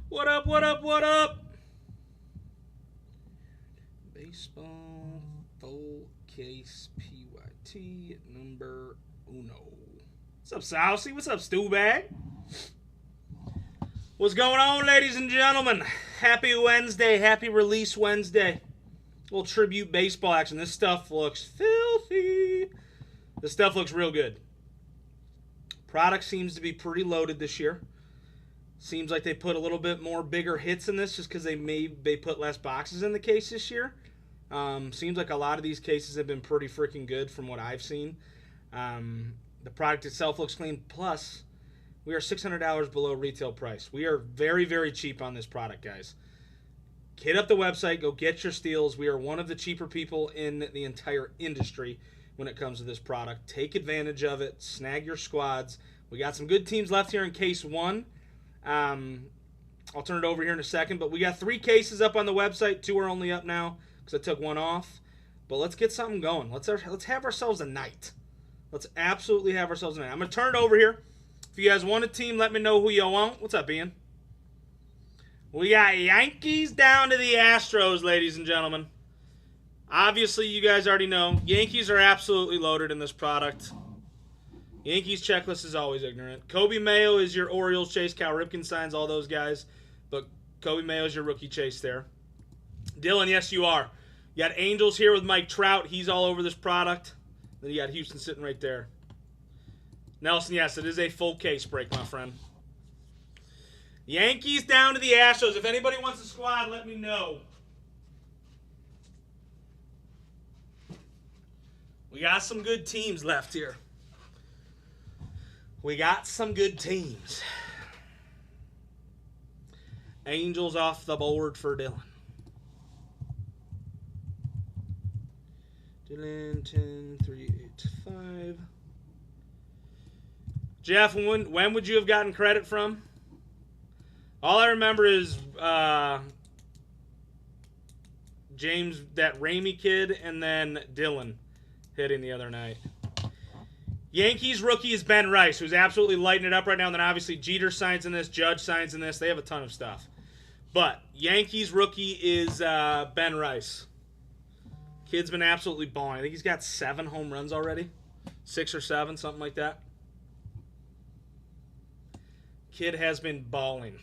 What up, what up, what up? Baseball full case PYT number uno. What's up, Sousey? What's up, Stewbag? What's going on, ladies and gentlemen? Happy Wednesday. Happy Release Wednesday. A little tribute baseball action. This stuff looks filthy. This stuff looks real good. Product seems to be pretty loaded this year. Seems like they put a little bit more bigger hits in this just because they put less boxes in the case this year. Seems like a lot of these cases have been pretty freaking good from what I've seen. The product itself looks clean. Plus, we are $600 below retail price. We are very, very cheap on this product, guys. Hit up the website. Go get your steals. We are one of the cheaper people in the entire industry when it comes to this product. Take advantage of it. Snag your squads. We got some good teams left here in case one. I'll turn it over here in a second, but we got 3 cases up on the website. 2 are only up now because I took 1 off. But let's get something going. Let's have ourselves a night. Let's absolutely have ourselves a night. I'm going to turn it over here. If you guys want a team, let me know who you want. What's up, Ian? We got Yankees down to the Astros, ladies and gentlemen. Obviously, you guys already know. Yankees are absolutely loaded in this product. Yankees checklist is always ignorant. Kobe Mayo is your Orioles chase. Cal Ripken signs all those guys. But Kobe Mayo is your rookie chase there. Dylan, yes, you are. You got Angels here with Mike Trout. He's all over this product. Then you got Houston sitting right there. Nelson, yes, it is a full case break, my friend. Yankees down to the Astros. If anybody wants a squad, let me know. We got some good teams left here. We got some good teams. Angels off the board for Dylan. Dylan 10385. Jeff, when would you have gotten credit from? All I remember is James, that Ramey kid, and then Dylan hitting the other night. Yankees rookie is Ben Rice, who's absolutely lighting it up right now. And then obviously Jeter signs in this, Judge signs in this. They have a ton of stuff. But Yankees rookie is Ben Rice. Kid's been absolutely balling. I think he's got 7 home runs already. 6 or 7, something like that. Kid has been balling.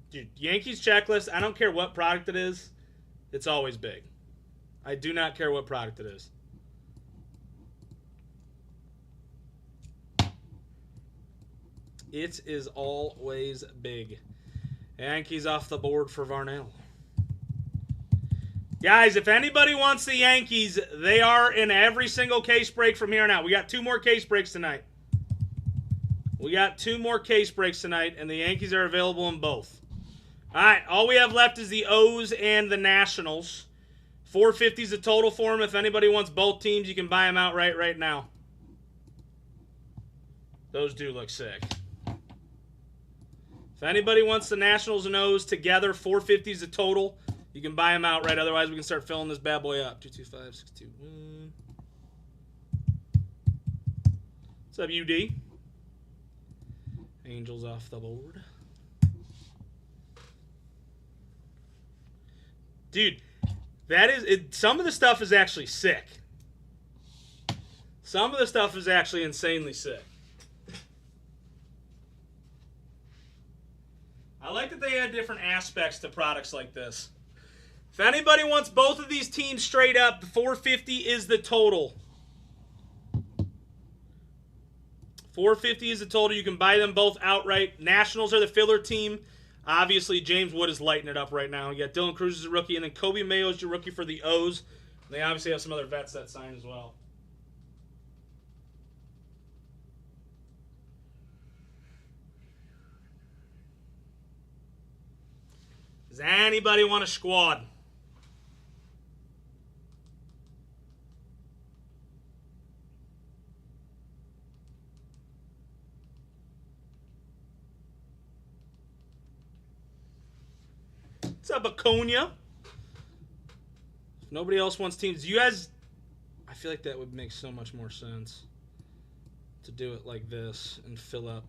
Dude, Yankees checklist, I don't care what product it is. It's always big. I do not care what product it is. It is always big. Yankees off the board for Varnell. Guys, if anybody wants the Yankees, they are in every single case break from here on out. We got 2 more case breaks tonight. We got 2 more case breaks tonight, and the Yankees are available in both. All right, all we have left is the O's and the Nationals. 450 is the total for them. If anybody wants both teams, you can buy them outright right now. Those do look sick. If anybody wants the Nationals and O's together, 450 is the total. You can buy them outright. Otherwise, we can start filling this bad boy up. 225, 621. What's up, UD? Angels off the board. Dude, that is it. Some of the stuff is actually sick. Some of the stuff is actually insanely sick. I like that they had different aspects to products like this. If anybody wants both of these teams straight up, the 450 is the total. 450 is the total. You can buy them both outright. Nationals are the filler team. Obviously, James Wood is lighting it up right now. You got Dylan Cruz as a rookie, and then Kobe Mayo is your rookie for the O's. And they obviously have some other vets that sign as well. Does anybody want a squad? up, Acuna? If nobody else wants teams, you guys... I feel like that would make so much more sense to do it like this and fill up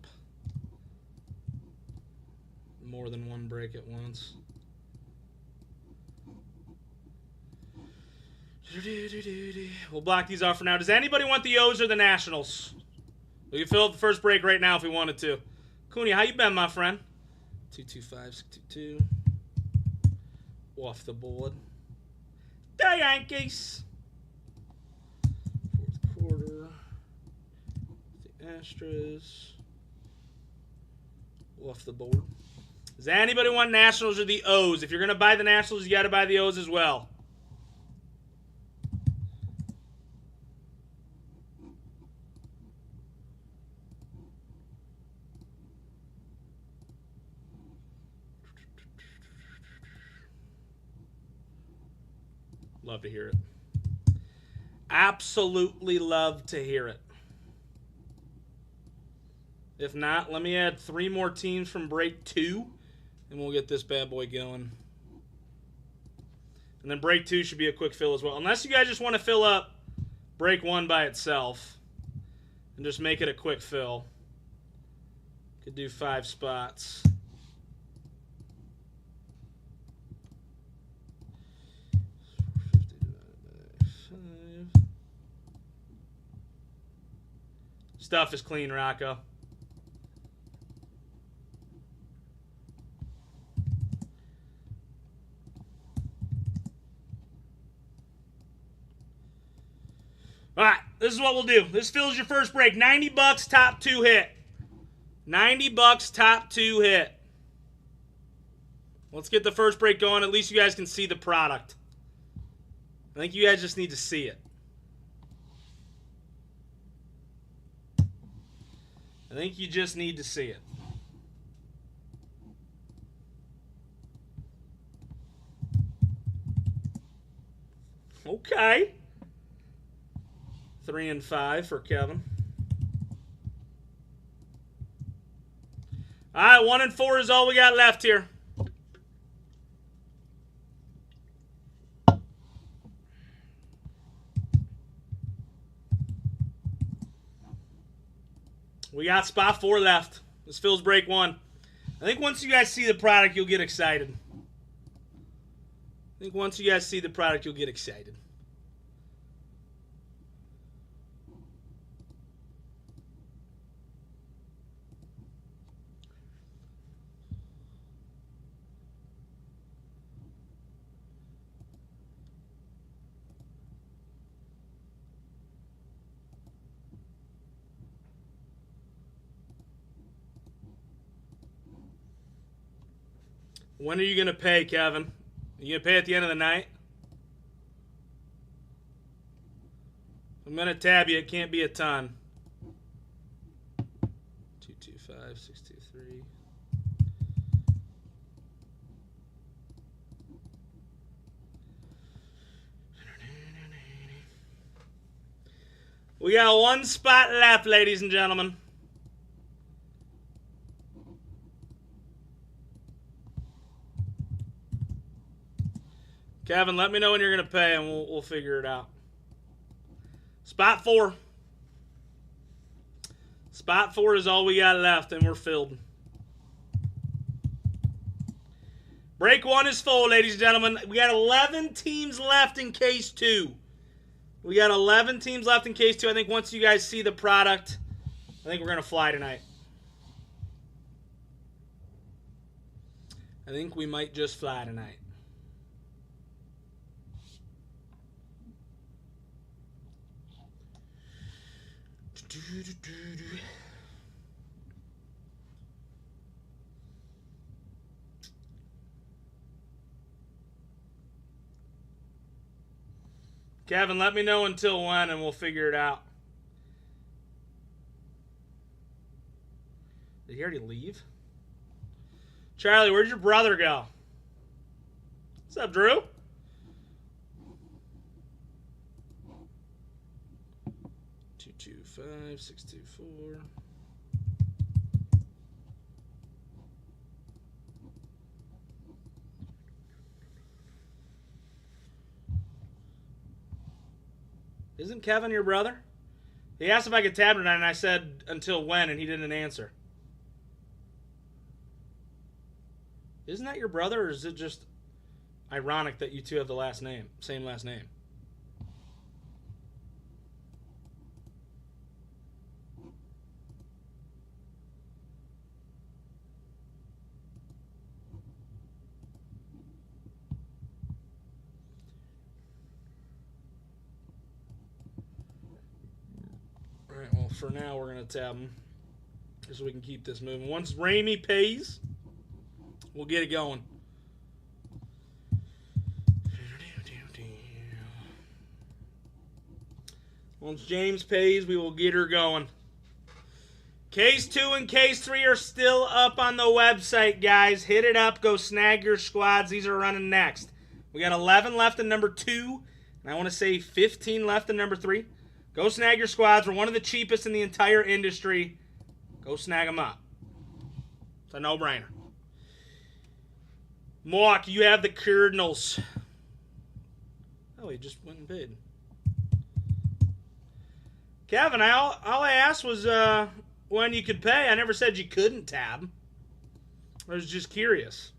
more than one break at once. We'll block these off for now. Does anybody want the O's or the Nationals? We can fill up the first break right now if we wanted to. Cooney, how you been, my friend? 225-622. Off the board. The Yankees. Fourth quarter. The Astros. Off the board. Does anybody want Nationals or the O's? If you're going to buy the Nationals, you got to buy the O's as well. Love to hear it. Absolutely love to hear it. If not, let me add 3 more teams from break 2, and we'll get this bad boy going. And then break 2 should be a quick fill as well. Unless you guys just want to fill up break 1 by itself and just make it a quick fill. Could do 5 spots. Stuff is clean, Rocco. All right, this is what we'll do. This fills your first break. $90, top 2 hit. $90, top 2 hit. Let's get the first break going. At least you guys can see the product. I think you guys just need to see it. I think you just need to see it. Okay. 3 and 5 for Kevin. All right, 1 and 4 is all we got left here. We got spot 4 left. This fills break 1. I think once you guys see the product, you'll get excited. When are you going to pay, Kevin? Are you going to pay at the end of the night? I'm going to tab you. It can't be a ton. 225, 623. We got 1 spot left, ladies and gentlemen. Kevin, let me know when you're going to pay, and we'll figure it out. Spot 4. Spot 4 is all we got left, and we're filled. Break 1 is full, ladies and gentlemen. We got 11 teams left in case 2. I think once you guys see the product, I think we're going to fly tonight. I think we might just fly tonight. Kevin, let me know until when, and we'll figure it out. Did he already leave? Charlie, where'd your brother go? What's up, Drew? Five, 624. Isn't Kevin your brother? He asked if I could tab tonight, and I said until when, and he didn't answer. Isn't that your brother, or is it just ironic that you two have the last name, same last name? All right, well, for now, we're going to tab him just so we can keep this moving. Once Ramey pays, we'll get it going. Once James pays, we will get her going. Case 2 and Case 3 are still up on the website, guys. Hit it up. Go snag your squads. These are running next. We got 11 left in number 2, and I want to say 15 left in number 3. Go snag your squads. We're one of the cheapest in the entire industry. Go snag them up. It's a no-brainer. Mock, you have the Cardinals. Oh, he just went and paid. Kevin, all I asked was when you could pay. I never said you couldn't tab. I was just curious.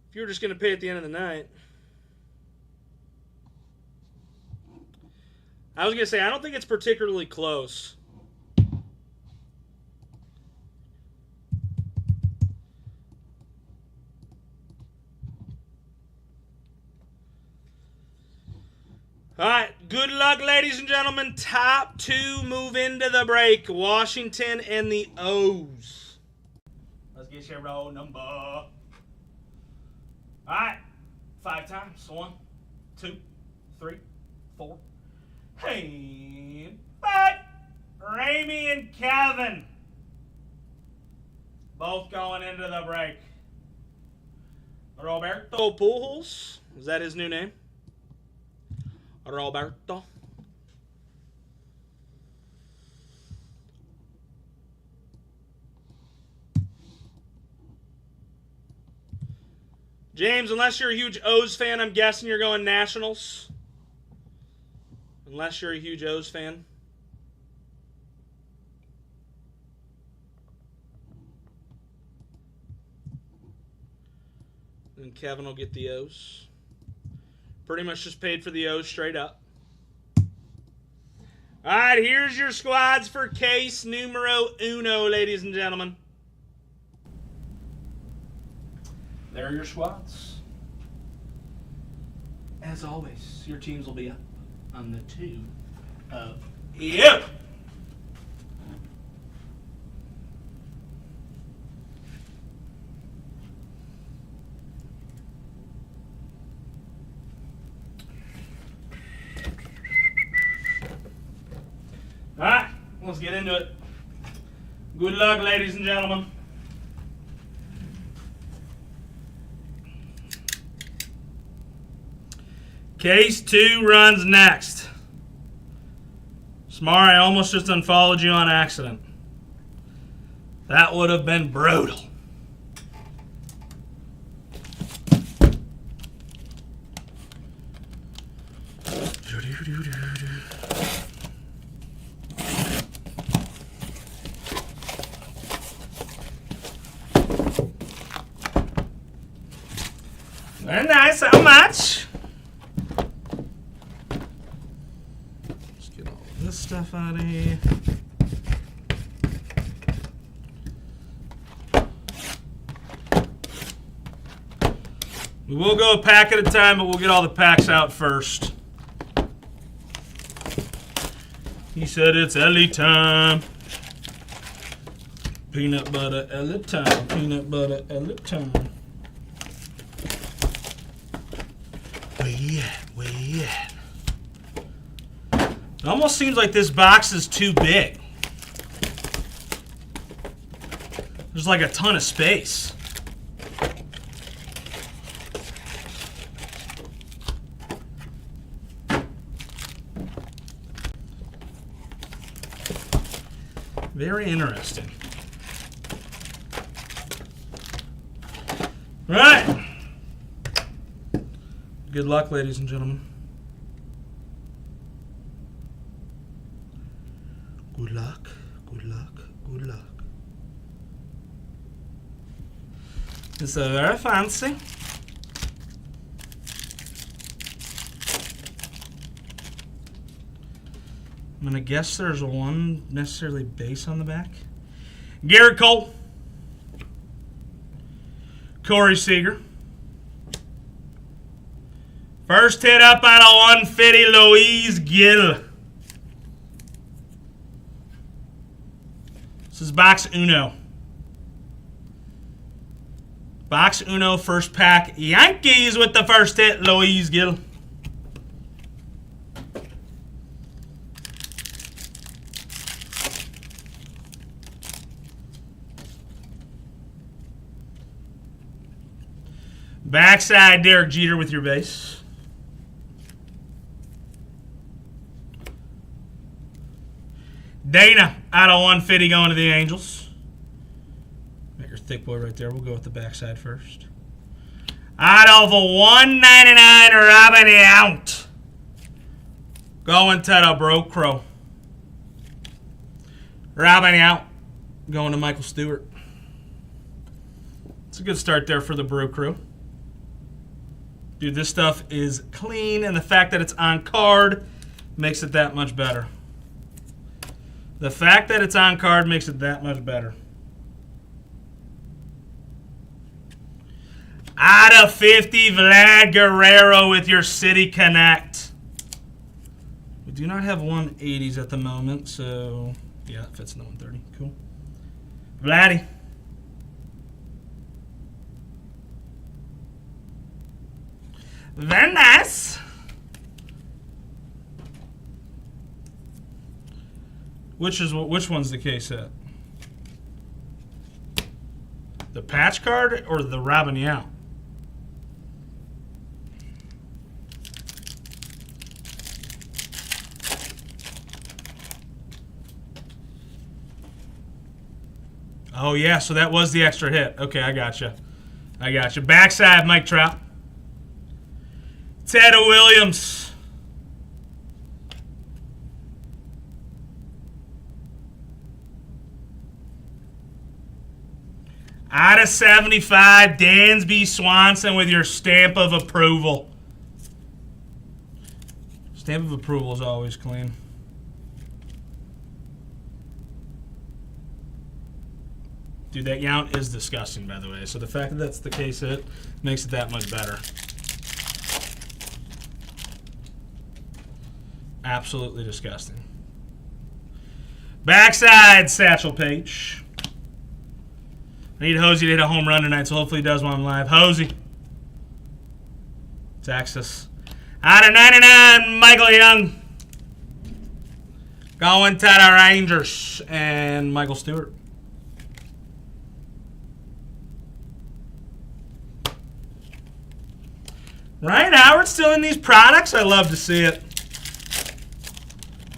If you were just going to pay at the end of the night. I was going to say, I don't think it's particularly close. All right, good luck, ladies and gentlemen. Top 2 move into the break. Washington and the O's. Let's get your roll number. All right, 5 times. 1, 2, 3, 4. Hey, but Ramey and Kevin both going into the break. Roberto Pujols, is that his new name? Roberto. James, unless you're a huge O's fan, I'm guessing you're going Nationals. Unless you're a huge O's fan. And Kevin will get the O's. Pretty much just paid for the O's straight up. All right, here's your squads for case numero uno, ladies and gentlemen. There are your squads. As always, your teams will be up on the 2 of you. All right, let's get into it. Good luck, ladies and gentlemen. Case 2 runs next. Smar, I almost just unfollowed you on accident. That would have been brutal. Very nice. How much? Let's get all this stuff out of here. We will go a pack at a time, but we'll get all the packs out first. He said it's Ellie time. Peanut butter Ellie time. Peanut butter Ellie time. Where you at? Where you at? It almost seems like this box is too big. There's like a ton of space. Very interesting. Right. Good luck, ladies and gentlemen. Good luck, good luck, good luck. It's very fancy. I'm going to guess there's one necessarily base on the back. Garrett Cole. Corey Seager. First hit up on a 150, Luis Gil. This is box uno. Box uno, first pack. Yankees with the first hit, Luis Gil. Backside, Derek Jeter with your base. Dana out of 150 going to the Angels. Make your thick boy right there. We'll go with the backside first. Out of a 199, Robin out. Going to the Broke Crow. Robin out. Going to Michael Stewart. It's a good start there for the Brew Crew. Dude, this stuff is clean, and the fact that it's on card makes it that much better. The fact that it's on card makes it that much better. Out of 50, Vlad Guerrero with your City Connect. We do not have 180s at the moment, so yeah, it fits in the 130. Cool. Vladdy. Very nice. Which one's the case at? The patch card or the Robin Yount? Oh yeah, so that was the extra hit. Okay, I gotcha. Backside, Mike Trout. Ted Williams. Out of 75, Dansby Swanson with your stamp of approval. Stamp of approval is always clean. Dude, that Yount is disgusting, by the way. So the fact that that's the case, it makes it that much better. Absolutely disgusting. Backside, Satchel Paige. I need Hosey to hit a home run tonight, so hopefully he does while I'm live. Hosey. Texas. Out of 99, Michael Young. Going to the Rangers. And Michael Stewart. Ryan Howard still in these products? I love to see it.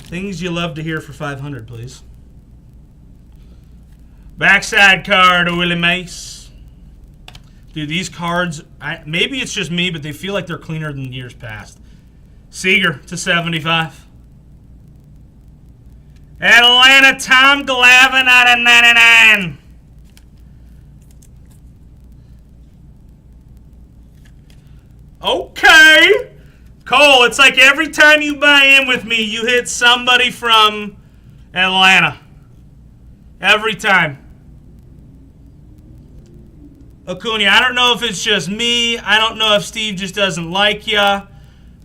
Things you love to hear for 500, please. Backside card of Willie Mace. Dude, these cards, maybe it's just me, but they feel like they're cleaner than years past. Seager to 75. Atlanta, Tom Glavine out of 99. Okay. Cole, it's like every time you buy in with me, you hit somebody from Atlanta. Every time. Acuna, I don't know if it's just me. I don't know if Steve just doesn't like ya.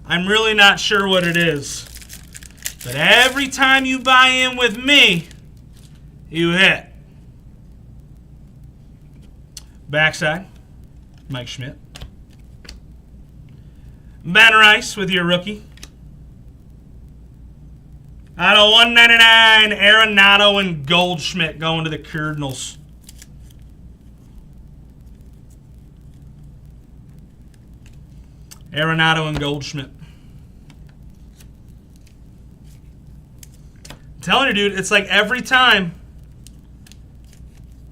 I'm really not sure what it is. But every time you buy in with me, you hit. Backside, Mike Schmidt. Ben Rice with your rookie. Out of 199, Arenado and Goldschmidt going to the Cardinals. Arenado and Goldschmidt. I'm telling you, dude, it's like every time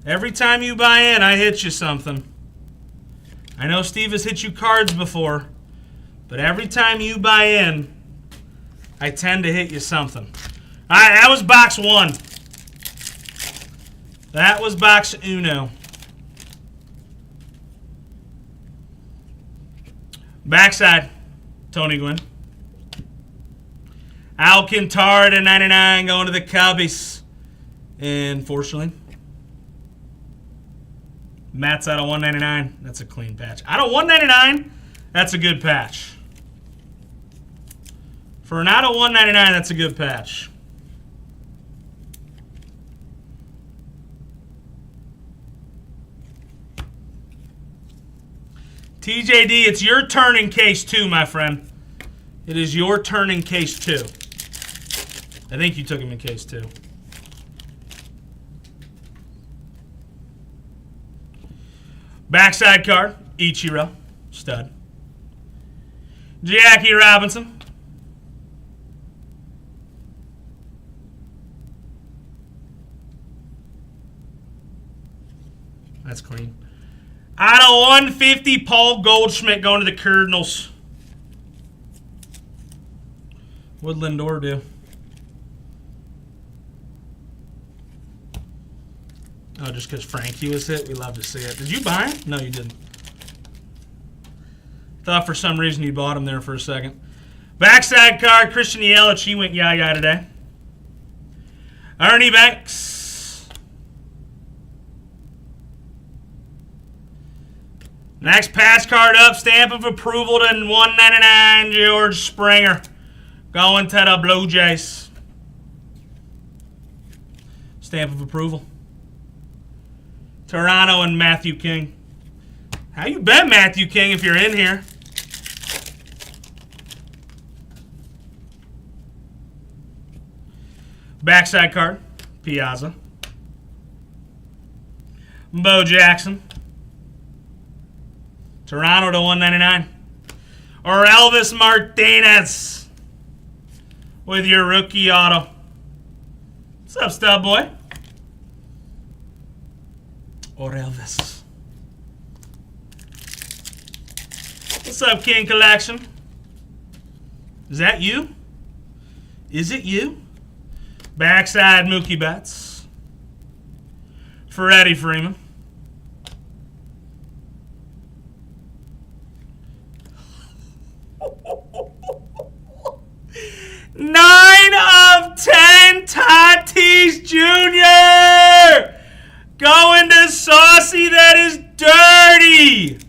you buy in, I hit you something. I know Steve has hit you cards before, but every time you buy in, I tend to hit you something. All right, that was box 1. That was box uno. Backside, Tony Gwynn. Alcantara to 99 going to the Cubbies. And fortunately, Matt's out of 199. That's a clean patch. Out of 199, that's a good patch. For an out of 199, that's a good patch. TJD, it's your turn in case 2, my friend. It is your turn in case 2. I think you took him in case 2. Backside card, Ichiro, stud. Jackie Robinson. That's clean. Out of 150, Paul Goldschmidt going to the Cardinals. What'd Lindor do? Oh, just because Frankie was hit? We love to see it. Did you buy him? No, you didn't. Thought for some reason you bought him there for a second. Backside card, Christian Yelich. He went yaya today. Ernie Banks. Next patch card up, stamp of approval to 199, George Springer. Going to the Blue Jays. Stamp of approval. Toronto and Matthew King. How you been, Matthew King, if you're in here? Backside card, Piazza. Bo Jackson. Toronto to 199. Or Elvis Martinez with your rookie auto. What's up, stub boy? Or Elvis. What's up, King Collection? Is that you? Is it you? Backside Mookie Betts. Freddie Freeman. Nine of 10, Tatis Jr. Going to Saucy. That is dirty.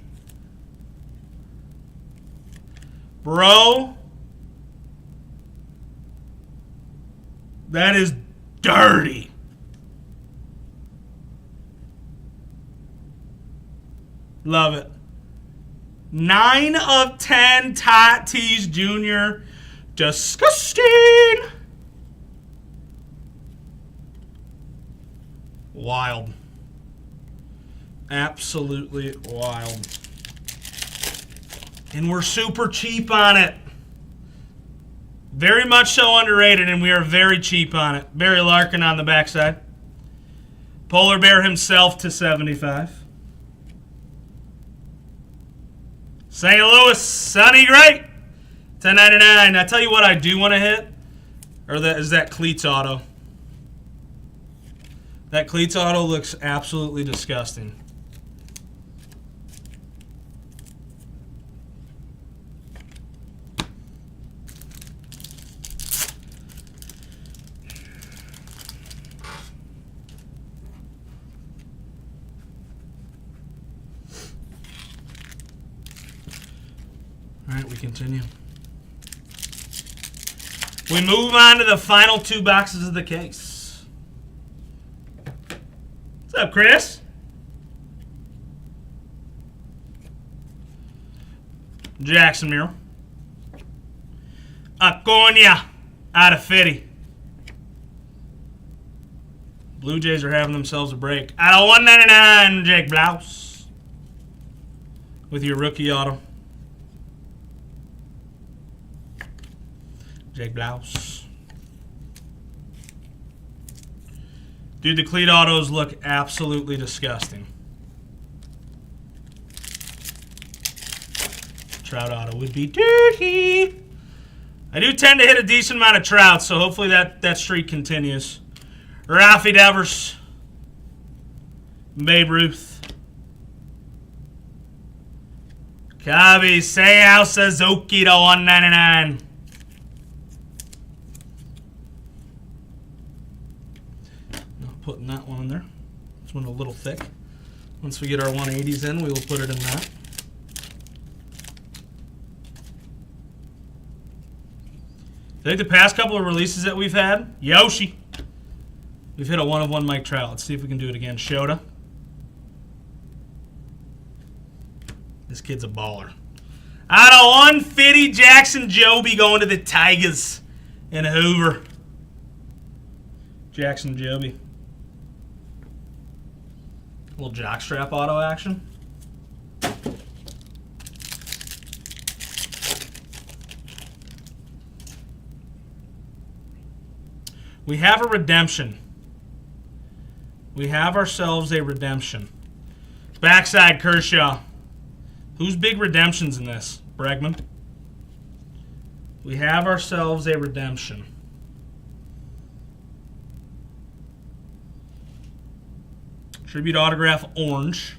Bro. That is dirty. Love it. 9 of 10, Tatis Jr. Disgusting. Wild. Absolutely wild. And we're super cheap on it. Very much so underrated, and we are very cheap on it. Barry Larkin on the backside. Polar Bear himself to 75. St. Louis, Sonny Gray. 1099. I tell you what I do want to hit, or is that Cleats auto. That Cleats auto looks absolutely disgusting. All right, we continue. We move on to the final 2 boxes of the case. What's up, Chris? Jackson Mural. Acuna out of 50. Blue Jays are having themselves a break. Out of 199, Jake Blouse. With your rookie auto. Jake Blouse. Dude, the cleat autos look absolutely disgusting. Trout auto would be dirty. I do tend to hit a decent amount of Trout, so hopefully that streak continues. Rafi Devers. Babe Ruth. Kavi Seiya Suzuki to 199. Not putting that one in there. This one a little thick. Once we get our 180s in, we will put it in that. I think the past couple of releases that we've had, Yoshi. We've hit a 1-of-1 Mike Trout. Let's see if we can do it again. Shota. This kid's a baller. Out of 150, Jackson Joby going to the Tigers in Hoover. Jackson Joby. A little jockstrap auto action. We have a redemption. We have ourselves a redemption. Backside Kershaw. Who's big redemptions in this? Bregman. We have ourselves a redemption. Tribute autograph orange.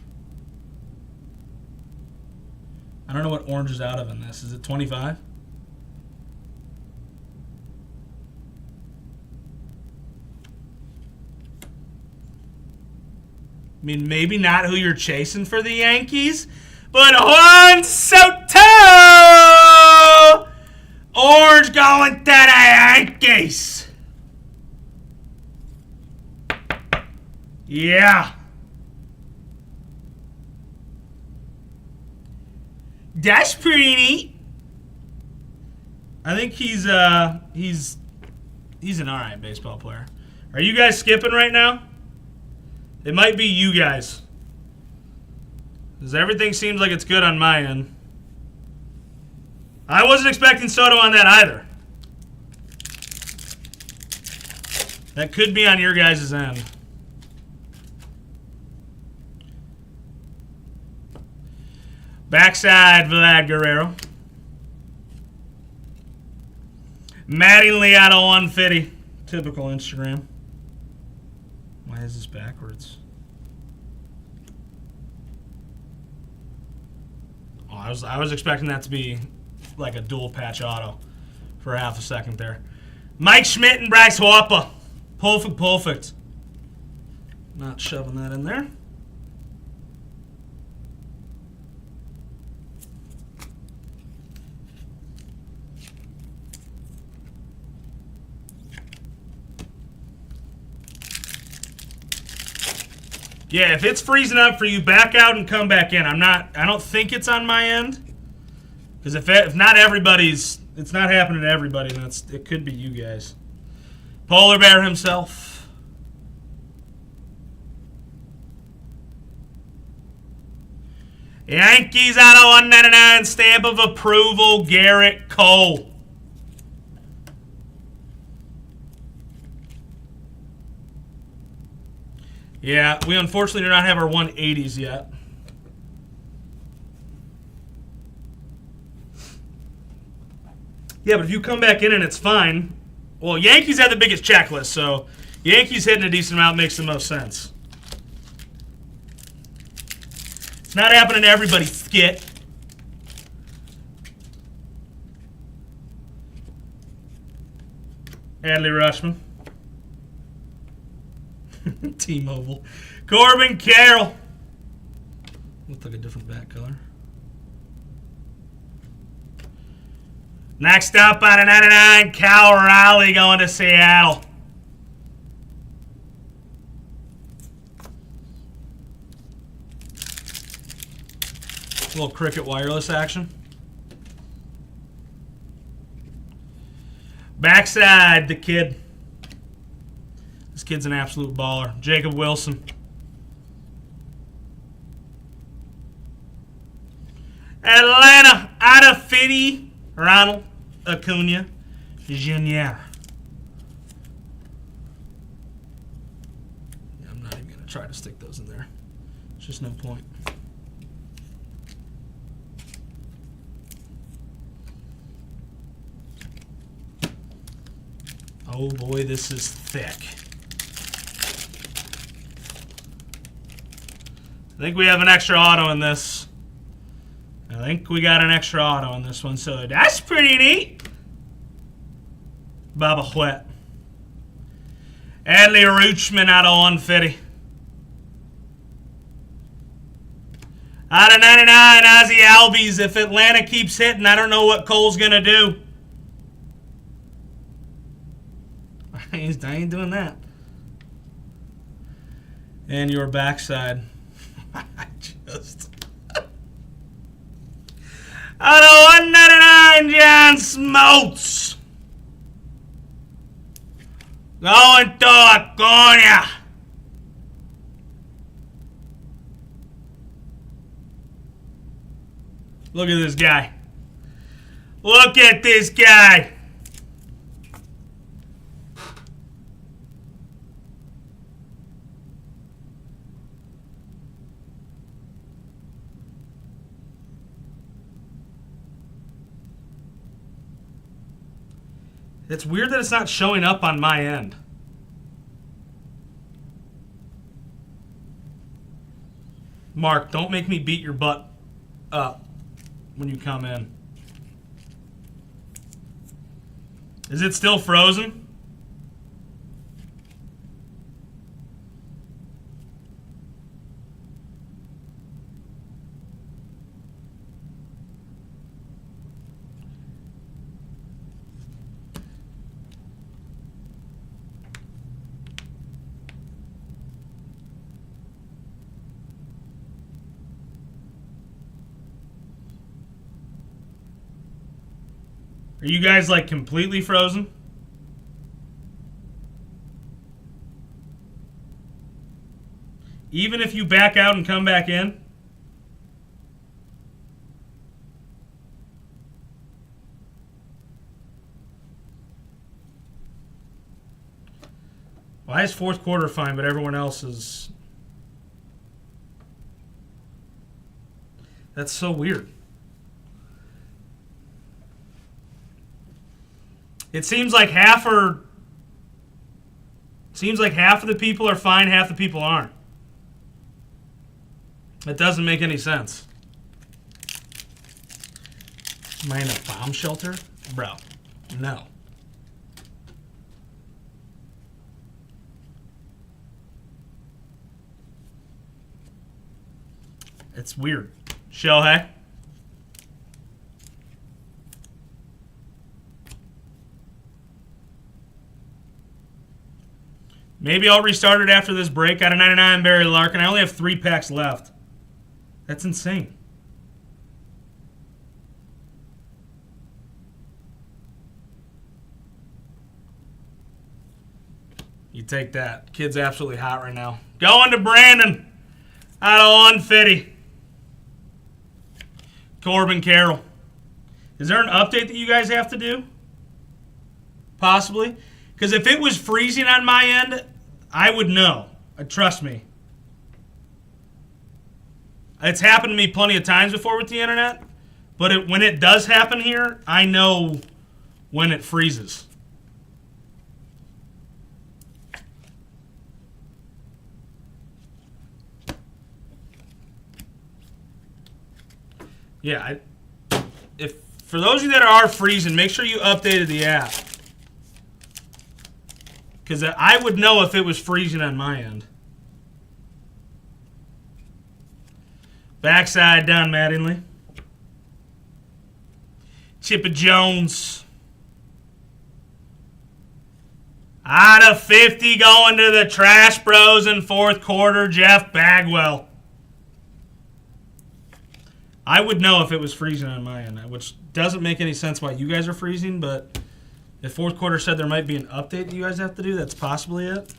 I don't know what orange is out of in this. Is it 25? I mean, maybe not who you're chasing for the Yankees, but Juan Soto! Orange going to the Yankees. Yeah. That's pretty neat. I think he's an alright baseball player. Are you guys skipping right now? It might be you guys. Because everything seems like it's good on my end. I wasn't expecting Soto on that either. That could be on your guys' end. Backside Vlad Guerrero. Mattingly out of 150. Typical Instagram. Why is this backwards? Oh, I was expecting that to be like a dual patch auto for half a second there. Mike Schmidt and Bryce Harper. Perfect. Not shoving that in there. Yeah, if it's freezing up for you, back out and come back in. I don't think it's on my end. Because if not everybody's, it's not happening to everybody, then it could be you guys. Polar Bear himself. Yankees out of 199, stamp of approval, Garrett Cole. Yeah, we unfortunately do not have our 180s yet. Yeah, but if you come back in and it's fine, well, Yankees have the biggest checklist, so Yankees hitting a decent amount makes the most sense. It's not happening to everybody, Skit. Adley Rutschman. T-Mobile. Corbin Carroll. Looks like a different back color. Next up out of 99, Cal Raleigh going to Seattle. A little Cricket Wireless action. Backside, the kid. This kid's an absolute baller. Jacob Wilson. Atlanta, out of 50, Ronald Acuna Jr. I'm not even going to try to stick those in there. There's just no point. Oh boy, this is thick. I think we have an extra auto in this. I think we got an extra auto in this one, so that's pretty neat. Baba Huet. Adley Rutschman out of 150. Out of 99, Ozzie Albies. If Atlanta keeps hitting, I don't know what Cole's going to do. I ain't doing that. And your backside. I just... Out of 199, John Smoltz. Going to Acuna. Look at this guy. Look at this guy. It's weird that it's not showing up on my end. Mark, don't make me beat your butt up when you come in. Is it still frozen? Are you guys like completely frozen? Even if you back out and come back in? Why is fourth quarter fine, but everyone else is... That's so weird. It seems like half of the people are fine, half the people aren't. It doesn't make any sense. Am I in a bomb shelter? Bro, no. It's weird. Shohei? Maybe I'll restart it after this break. Out of 99, Barry Larkin. I only have 3 packs left. That's insane. You take that. Kid's absolutely hot right now. Going to Brandon. Out of 150. Corbin Carroll. Is there an update that you guys have to do? Possibly. Because if it was freezing on my end, I would know. Trust me. It's happened to me plenty of times before with the internet. But when it does happen here, I know when it freezes. Yeah, if for those of you that are freezing, make sure you updated the app. Because I would know if it was freezing on my end. Backside Don Mattingly. Chipper Jones. Out of 50 going to the Trash Bros in fourth quarter, Jeff Bagwell. I would know if it was freezing on my end, which doesn't make any sense why you guys are freezing, but if fourth quarter said there might be an update that you guys have to do, that's possibly it.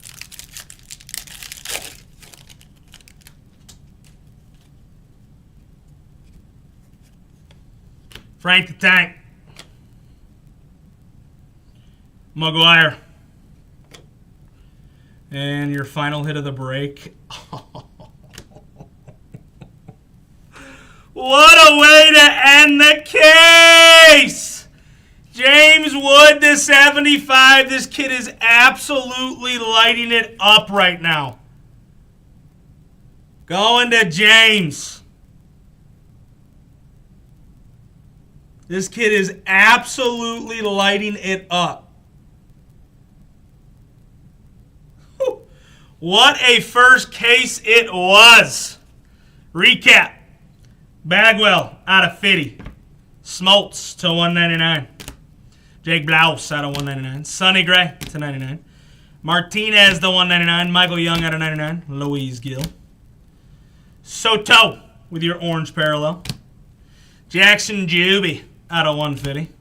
Frank the Tank. Maguire. And your final hit of the break. What a way to end the case! James James Wood to 75. This kid is absolutely lighting it up right now. Going to James. This kid is absolutely lighting it up. What a first case it was. Recap. Bagwell out of 50. Smoltz to 199. Jake Blaus out of 199. Sonny Gray to 99. Martinez to 199. Michael Young out of 99. Louise Gill. Soto with your orange parallel. Jackson Juby out of 150.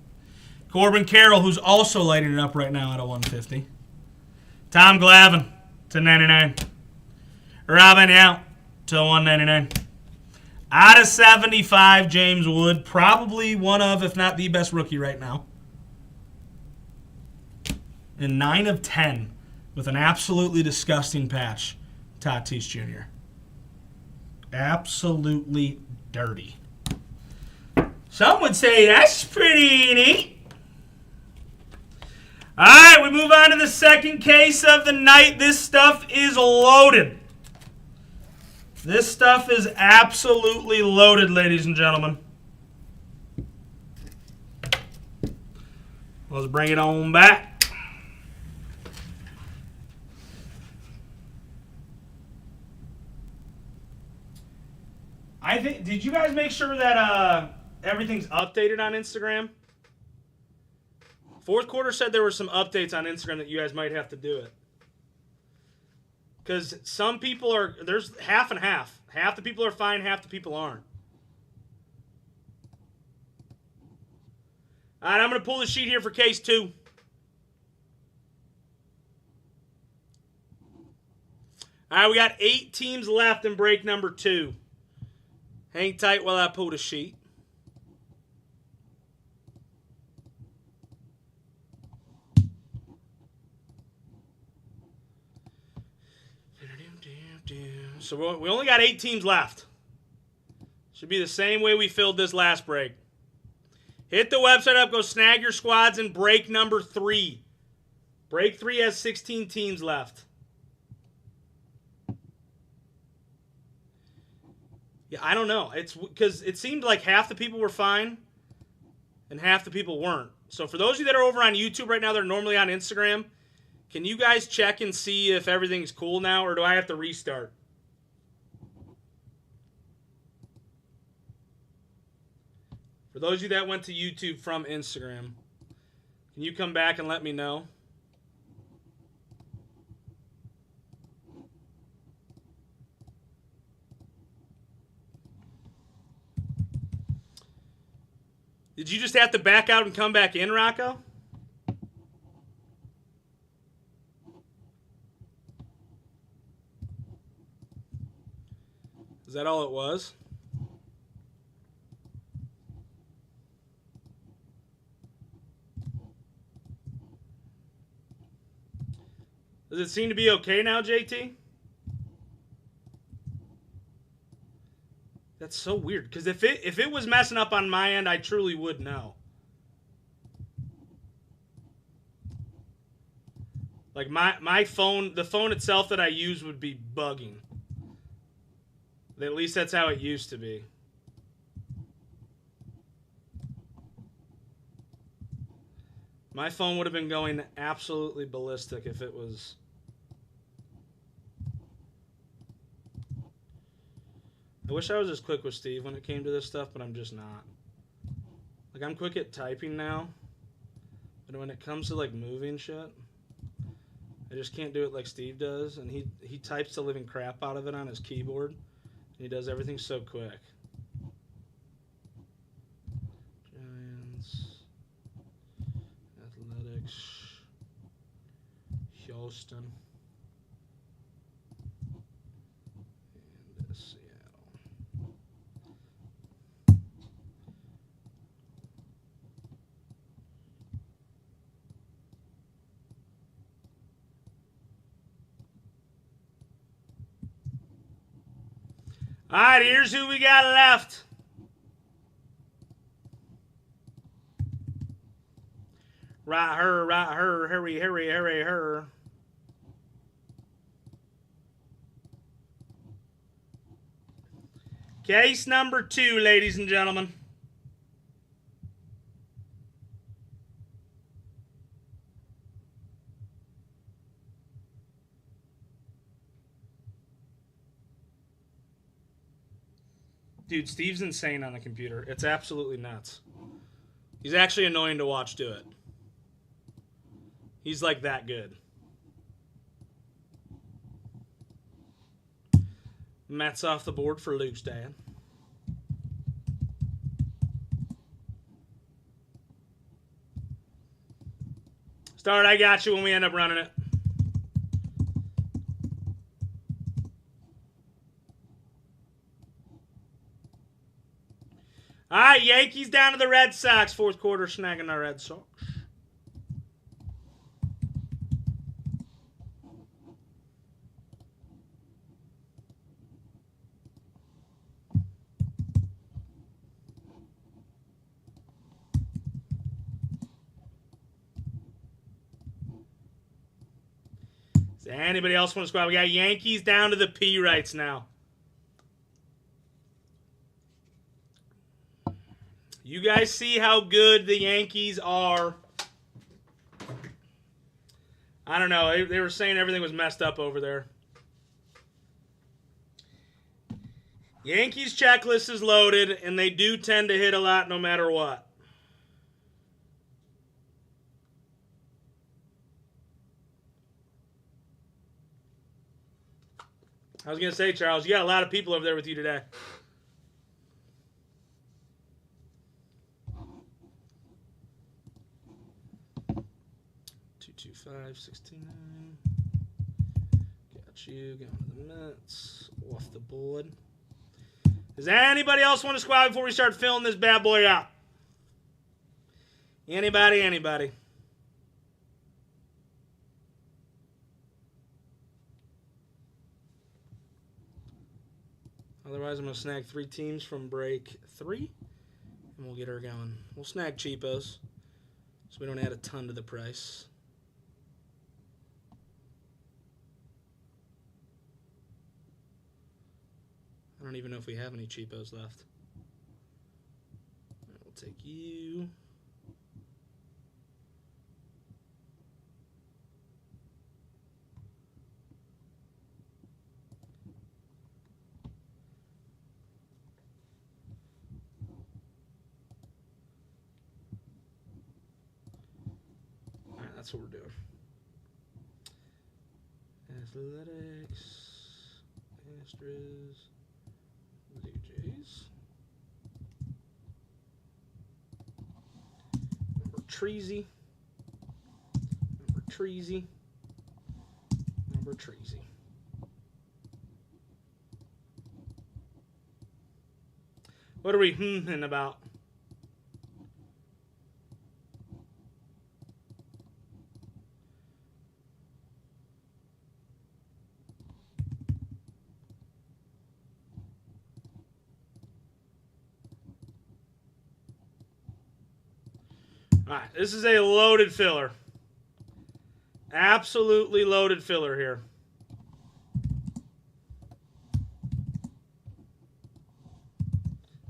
Corbin Carroll, who's also lighting it up right now, out of 150. Tom Glavine to 99. Robin out to 199. Out of 75, James Wood. Probably one of, if not the best rookie right now. And 9 of 10 with an absolutely disgusting patch. Tatis Jr. Absolutely dirty. Some would say that's pretty neat. All right, we move on to the second case of the night. This stuff is loaded. This stuff is absolutely loaded, ladies and gentlemen. Let's bring it on back. Did you guys make sure that everything's updated on Instagram? Fourth quarter said there were some updates on Instagram that you guys might have to do it. Because some people are, there's half and half. Half the people are fine, half the people aren't. All right, I'm going to pull the sheet here for case 2. All right, we got 8 teams left in break number 2. Hang tight while I pull the sheet. So we only got 8 teams left. Should be the same way we filled this last break. Hit the website up, go snag your squads in break number 3. Break 3 has 16 teams left. Yeah, I don't know. It's because it seemed like half the people were fine and half the people weren't. So for those of you that are over on YouTube right now, they're normally on Instagram, can you guys check and see if everything's cool now, or do I have to restart? For those of you that went to YouTube from Instagram, can you come back and let me know? Did you just have to back out and come back in, Rocco? Is that all it was? Does it seem to be okay now, JT? That's so weird, because if it was messing up on my end, I truly would know. Like my phone, the phone itself that I use would be bugging. At least that's how it used to be. My phone would have been going absolutely ballistic if it was... I wish I was as quick with Steve when it came to this stuff, but I'm just not. Like, I'm quick at typing now, but when it comes to, like, moving shit, I just can't do it like Steve does, and he types the living crap out of it on his keyboard, and he does everything so quick. Giants, Athletics, Houston. All right, here's who we got left. Right her, hurry, hurry, hurry, her. Case number 2, ladies and gentlemen. Dude, Steve's insane on the computer. It's absolutely nuts. He's actually annoying to watch do it. He's like that good. Mets off the board for Luke's dad. Start, I got you when we end up running it. All right, Yankees down to the Red Sox. Fourth quarter, snagging our Red Sox. Does anybody else want to squad? We got Yankees down to the P-Rights now. You guys see how good the Yankees are. I don't know. They were saying everything was messed up over there. Yankees checklist is loaded, and they do tend to hit a lot no matter what. I was going to say, Charles, you got a lot of people over there with you today. $225.69. Got you. Going to the Mets. Off the board. Does anybody else want to squad before we start filling this bad boy out? Anybody, anybody? Otherwise, I'm going to snag 3 teams from break 3, and we'll get her going. We'll snag cheapos, so we don't add a ton to the price. I don't even know if we have any cheapos left. All right, we'll take you. That's what we're doing. Athletics, Astros, Blue Jays. Number Treasy. Number Treasy. Number Treasy. What are we about? All right, this is a loaded filler. Absolutely loaded filler here.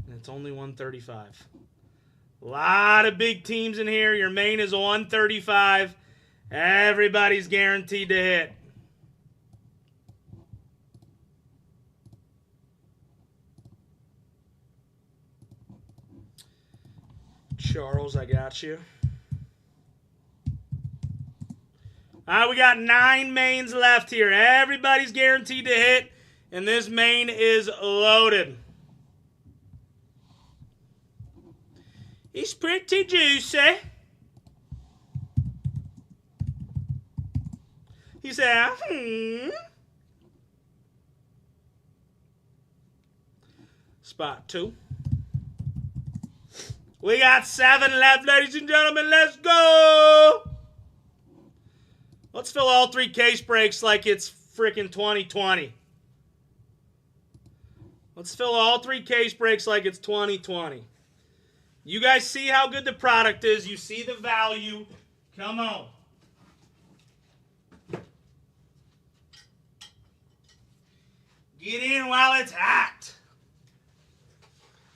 And it's only 135. A lot of big teams in here. Your main is 135. Everybody's guaranteed to hit. Charles, I got you. All right, we got 9 mains left here. Everybody's guaranteed to hit, and this main is loaded. It's pretty juicy. He said, Spot 2. We got 7 left, ladies and gentlemen. Let's go. Let's fill all 3 case breaks like it's freaking 2020. Let's fill all 3 case breaks like it's 2020. You guys see how good the product is. You see the value. Come on. Get in while it's hot.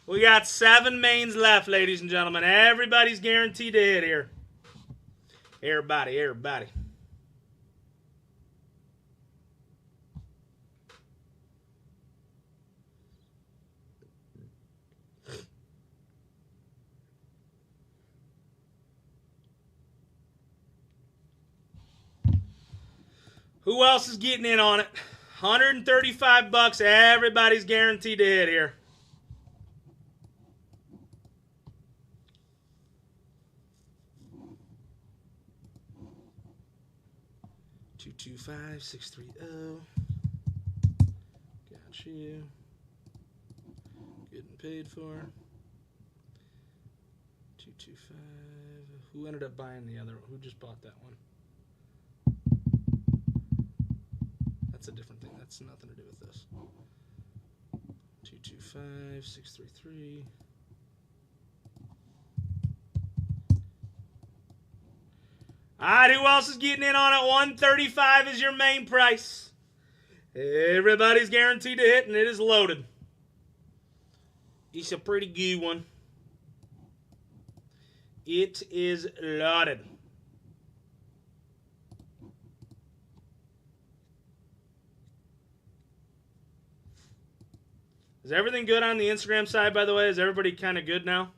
We got 7 mains left, ladies and gentlemen. Everybody's guaranteed to hit here. Everybody. Who else is getting in on it? $135. Everybody's guaranteed to hit here. $225-630. Got you. Getting paid for. 225. Who ended up buying the other one? Who just bought that one? That's a different thing. That's nothing to do with this. 225-633. All right, who else is getting in on it? $135 is your main price. Everybody's guaranteed to hit, and it is loaded. It's a pretty good one. It is loaded. Is everything good on the Instagram side, by the way? Is everybody kind of good now?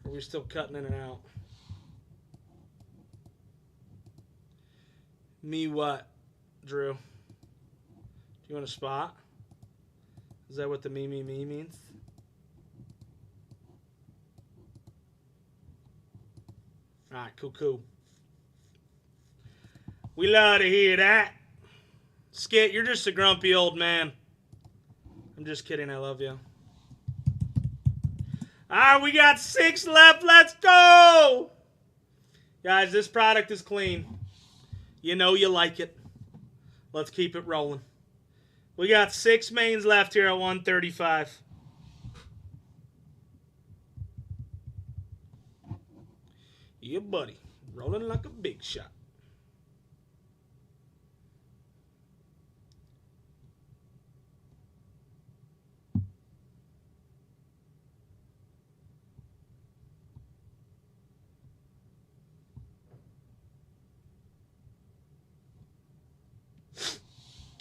Or are we still cutting in and out? Me what, Drew? Do you want a spot? Is that what the me means? All right, cool. We love to hear that. Skit, you're just a grumpy old man. I'm just kidding. I love you. All right, we got 6 left. Let's go. Guys, this product is clean. You know you like it. Let's keep it rolling. We got 6 mains left here at 135. Yeah, buddy. Rolling like a big shot.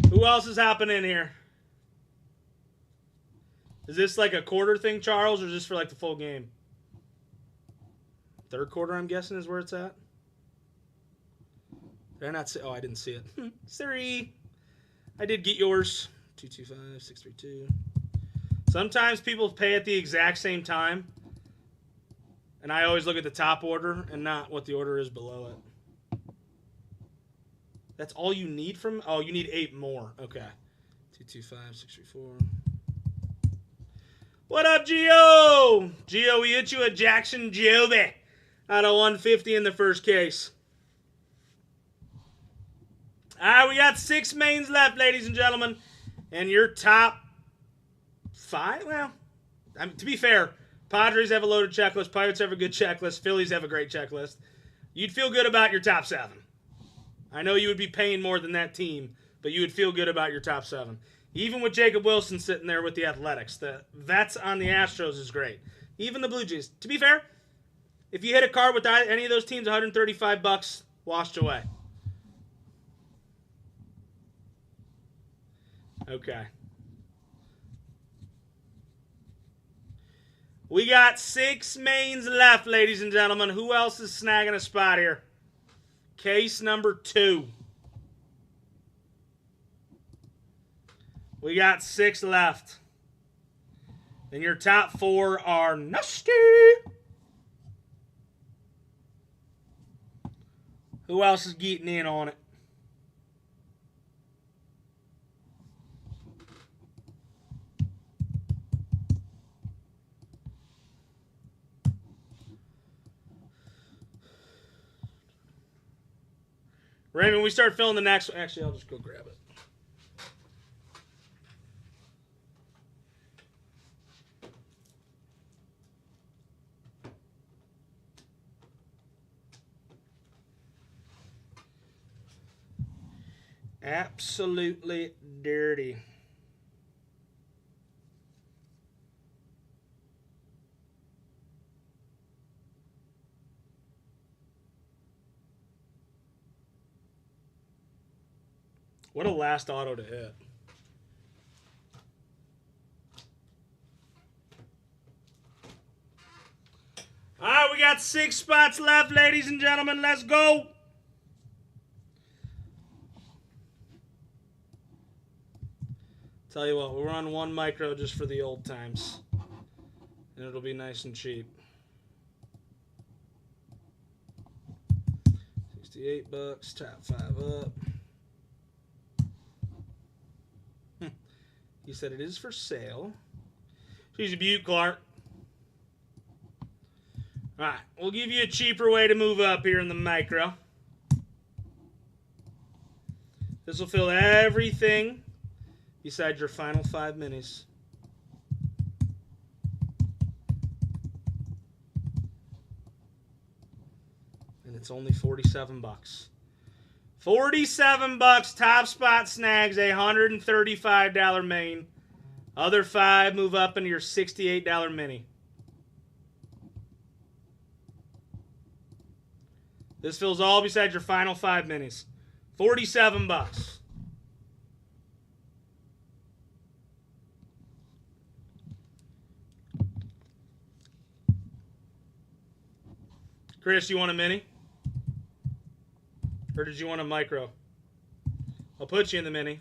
Who else is happening here? Is this like a quarter thing, Charles, or is this for like the full game? Third quarter, I'm guessing, is where it's at. Did I not see? Oh, I didn't see it. 3. I did get yours. 225-632. Sometimes people pay at the exact same time, and I always look at the top order and not what the order is below it. That's all you need from... Oh, you need 8 more. Okay. 225-634. What up, Gio? Gio, we hit you a Jackson Jobe out of 150 in the first case. All right, we got 6 mains left, ladies and gentlemen. And your top 5? Well, I mean, to be fair, Padres have a loaded checklist. Pirates have a good checklist. Phillies have a great checklist. You'd feel good about your top 7. I know you would be paying more than that team, but you would feel good about your top 7. Even with Jacob Wilson sitting there with the Athletics, the vets on the Astros is great. Even the Blue Jays. To be fair, if you hit a card with any of those teams, $135 washed away. Okay. We got 6 mains left, ladies and gentlemen. Who else is snagging a spot here? Case number 2. We got 6 left. And your top 4 are nasty. Who else is getting in on it? Raymond, we start filling the next one. Actually, I'll just go grab it. Absolutely dirty. What a last auto to hit. All right, we got 6 spots left, ladies and gentlemen. Let's go. Tell you what, we'll run 1 micro just for the old times. And it'll be nice and cheap. $68, top 5 up. He said it is for sale. She's a beaut, Clark. All right, we'll give you a cheaper way to move up here in the micro. This will fill everything besides your final 5 minis. And it's only $47. $47, top spot snags, $135 main. Other 5 move up into your $68 mini. This fills all besides your final 5 minis. $47. Chris, you want a mini? Or did you want a micro? I'll put you in the mini.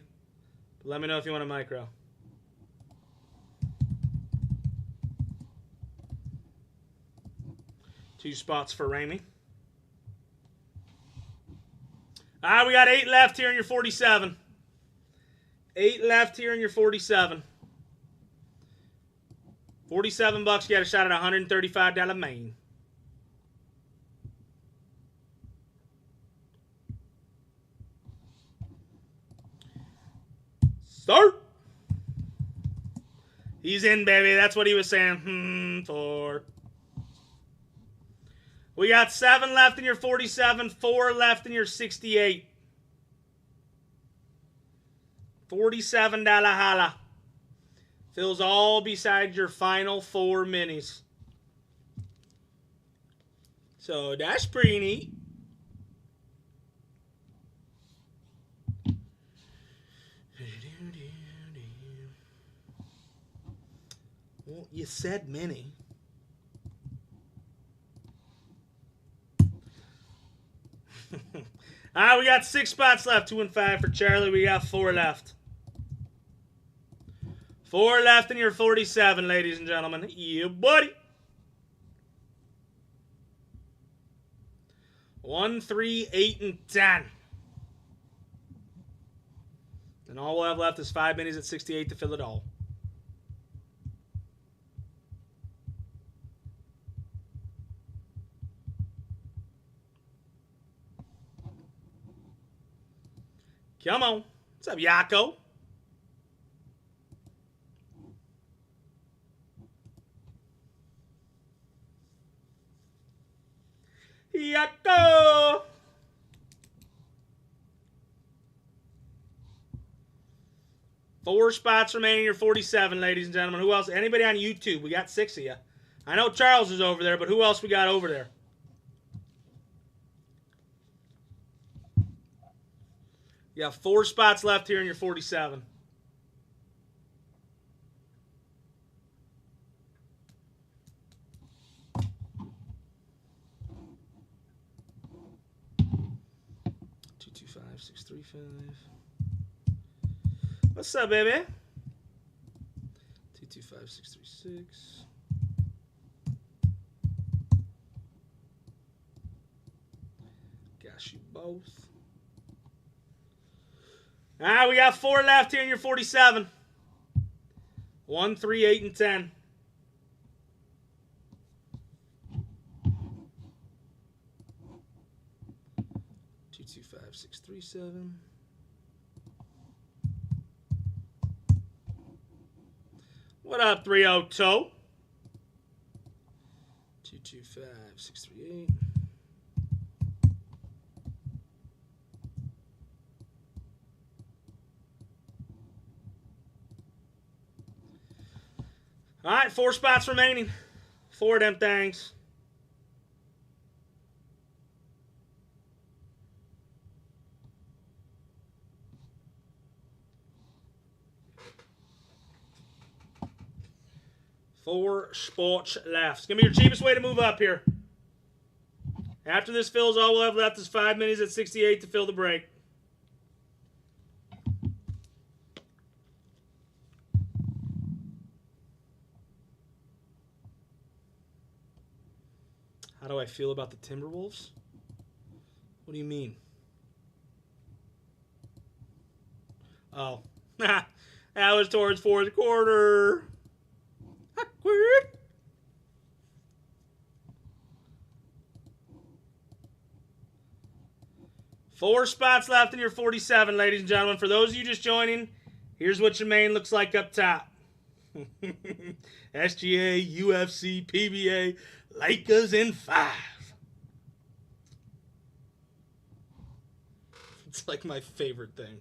But let me know if you want a micro. Two spots for Ramey. All right, we got 8 left here in your 47. 8 left here in your 47. $47, you got a shot at $135 main. Start. He's in, baby. That's what he was saying. For. We got 7 left in your 47, 4 left in your 68. $47 holla. Fills all besides your final 4 minis. So that's pretty neat. Well, you said mini. All right, we got 6 spots left. 2 and 5 for Charlie. We got 4 left. 4 left in your 47, ladies and gentlemen. Yeah, buddy. 1, 3, 8, and 10. And all we'll have left is 5 minis at 68 to fill it all. Come on. What's up, Yako? Yako! Four spots remaining in your 47, ladies and gentlemen. Who else? Anybody on YouTube? We got 6 of you. I know Charles is over there, but who else we got over there? You have 4 spots left here in your 47. Two, 5, 6, 3, 5. What's up, baby? 2, 5, 6, 3, 6. Got you both. All right, we got 4 left here in your 47. 1, 3, 8, and 10. 2, 5, 6, 3, 7. What up, 302? 2, 5, 6, 3, 8. All right, 4 spots remaining. 4 of them things. Four spots left. It's going to be your cheapest way to move up here. After this fills, all we'll have left is 5 minis at 68 to fill the break. How do I feel about the Timberwolves? What do you mean? Oh. That was towards fourth quarter. Awkward. Four spots left in your 47, ladies and gentlemen. For those of you just joining, here's what your main looks like up top. SGA, UFC, PBA, Lakers in 5. It's like my favorite thing.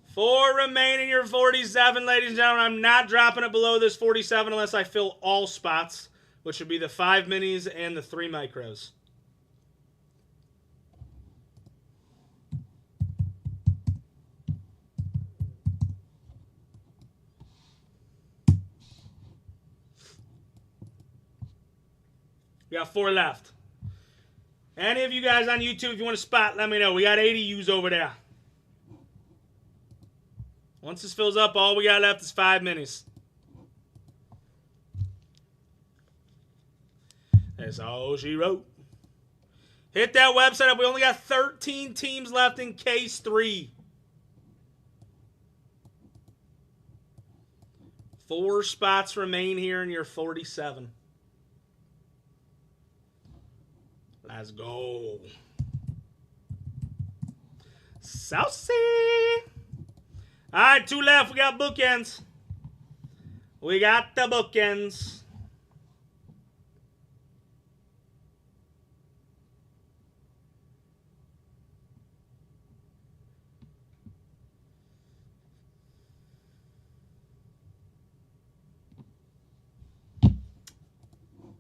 Four remaining your 47, ladies and gentlemen. I'm not dropping it below this 47 unless I fill all spots, which would be the 5 minis and the 3 micros. We got 4 left. Any of you guys on YouTube, if you want to spot, let me know. We got 80 U's over there. Once this fills up, all we got left is 5 minis. That's all she wrote. Hit that website up. We only got 13 teams left in case 3. 4 spots remain here in your 47. Let's go. Saucy. All right, 2 left. We got bookends. We got the bookends.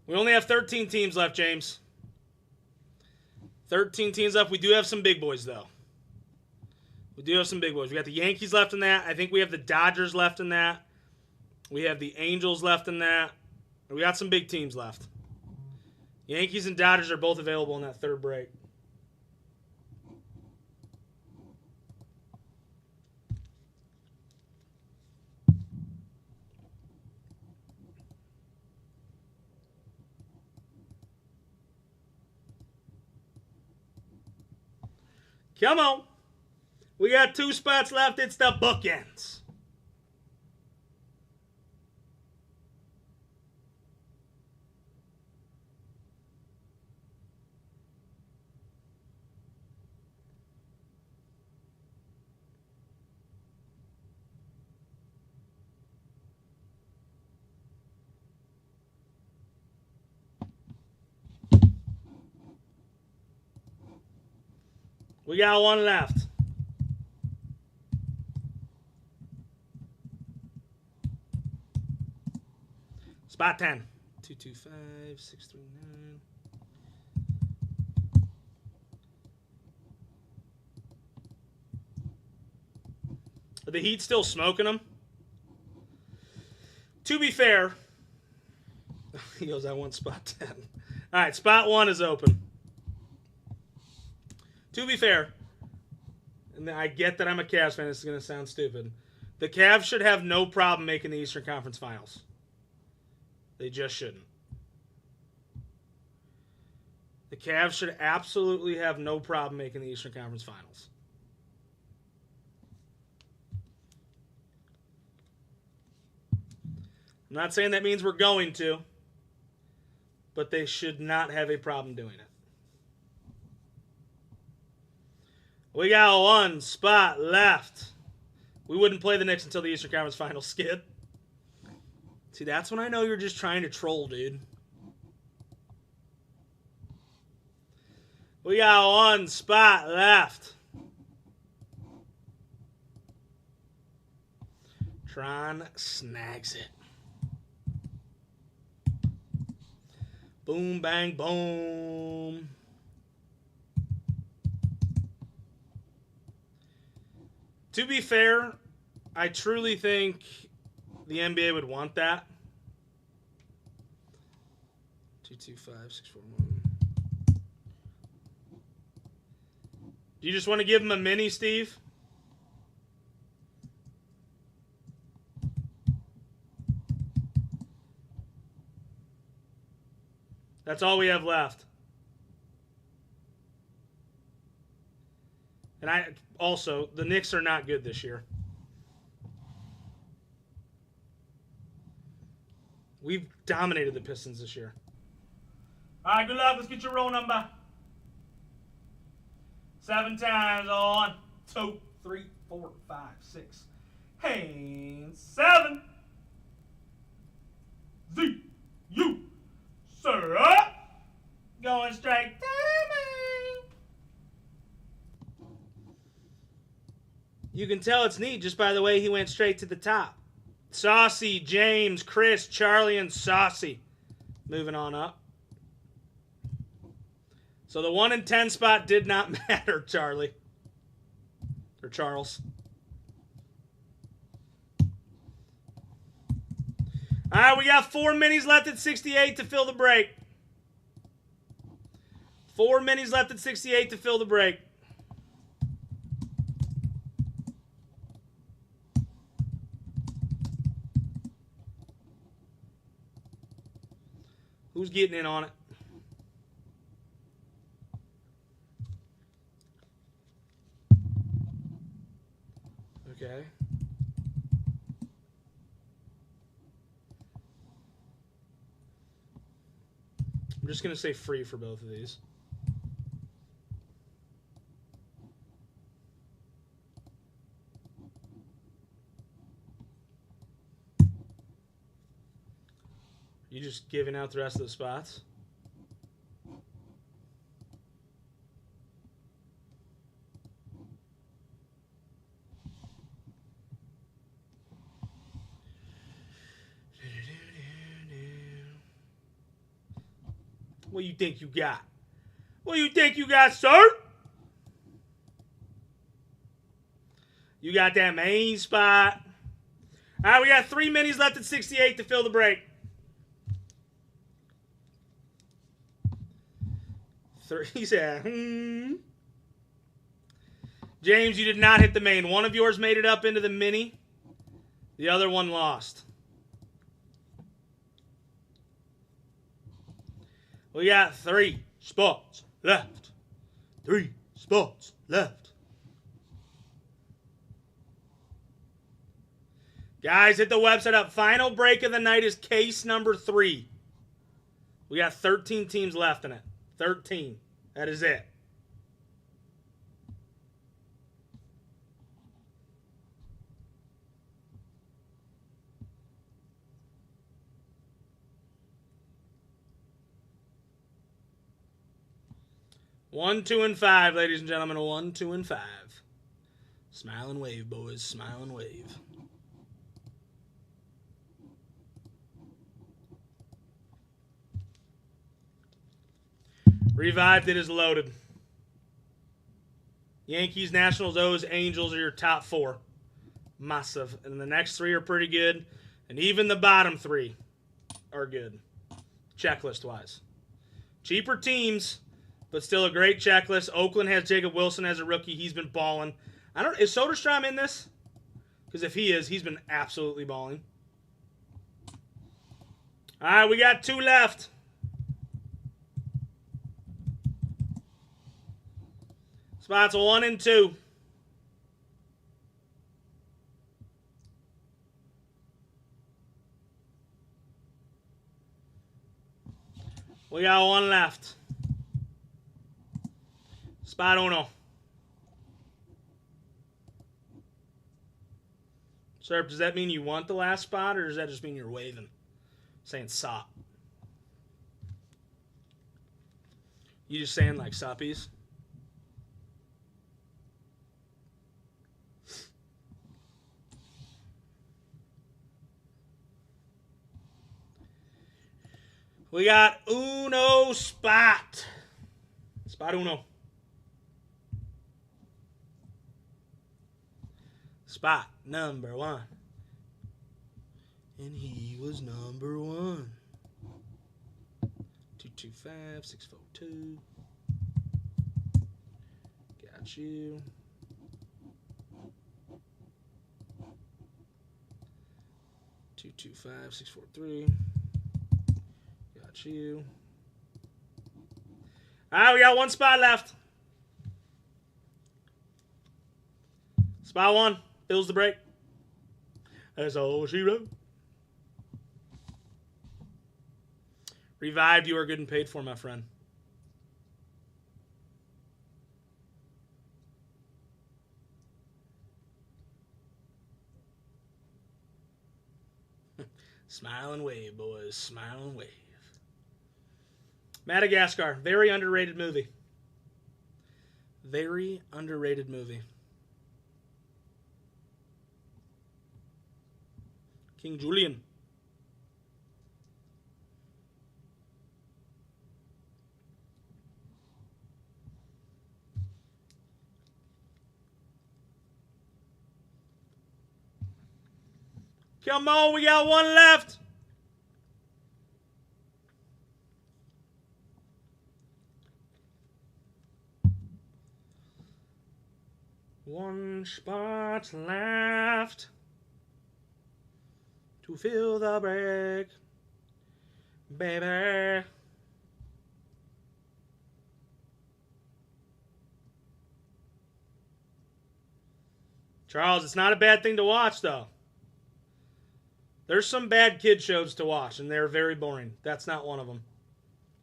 We only have 13 teams left, James. 13 teams left. We do have some big boys, though. We do have some big boys. We got the Yankees left in that. I think we have the Dodgers left in that. We have the Angels left in that. We got some big teams left. Yankees and Dodgers are both available in that 3rd break. Come on. We got 2 spots left. It's the bookends. We got 1 left. Spot 10. 225, 639. Are the Heat still smoking them? To be fair, he goes, I want spot 10. All right, spot 1 is open. To be fair, and I get that I'm a Cavs fan, this is going to sound stupid. The Cavs should have no problem making the Eastern Conference Finals. They just shouldn't. The Cavs should absolutely have no problem making the Eastern Conference Finals. I'm not saying that means we're going to, but they should not have a problem doing it. We got 1 spot left. We wouldn't play the Knicks until the Eastern Conference Finals, Skid. See, that's when I know you're just trying to troll, dude. We got one spot left. Tron snags it. Boom, bang, boom. To be fair, I truly think the NBA would want that. 225-641. Do you just want to give him a mini, Steve? That's all we have left. And also, the Knicks are not good this year. We've dominated the Pistons this year. All right, good luck. Let's get your roll number. 7 times on 2, 3, 4, 5, 6. And 7. Z, U, sir. Going straight to me. You can tell it's neat just by the way he went straight to the top. Saucy, James, Chris, Charlie, and Saucy. Moving on up. So the 1 in 10 spot did not matter, Charlie. Or Charles. All right, we got 4 minis left at 68 to fill the break. 4 minis left at 68 to fill the break. Who's getting in on it? Okay. I'm just going to say free for both of these. You just giving out the rest of the spots? What do you think you got? What do you think you got, sir? You got that main spot. All right, we got 3 minis left at 68 to fill the break. 3, he said, James, you did not hit the main. One of yours made it up into the mini. The other one lost. We got 3 spots left. 3 spots left. Guys, hit the website up. Final break of the night is case number 3. We got 13 teams left in it. 13. That is it. One, 2, and 5, ladies and gentlemen. 1, 2, and 5. Smile and wave, boys. Smile and wave. Revived it is loaded. Yankees, Nationals, O's, Angels are your top 4. Massive. And the next 3 are pretty good. And even the bottom 3 are good. Checklist-wise. Cheaper teams, but still a great checklist. Oakland has Jacob Wilson as a rookie. He's been balling. Is Soderstrom in this? Because if he is, he's been absolutely balling. All right, we got 2 left. Spots 1 and 2. We got 1 left. Spot 1. Sir, does that mean you want the last spot, or does that just mean you're waving? Saying sop. You just saying like suppies? We got Uno Spot. Spot Uno. Spot number 1. And he was number 1. 225, 642. Got you. Two, 225, 643. Got you. All right, we got 1 spot left. Spot 1 fills the break. That's all she wrote. Revived, you are good and paid for, my friend. Smile and wave, boys. Smile and wave. Madagascar. Very underrated movie. Very underrated movie. King Julian. Come on, we got 1 left. One spot left to fill the break, baby. Charles, it's not a bad thing to watch, though. There's some bad kid shows to watch, and they're very boring. That's not one of them.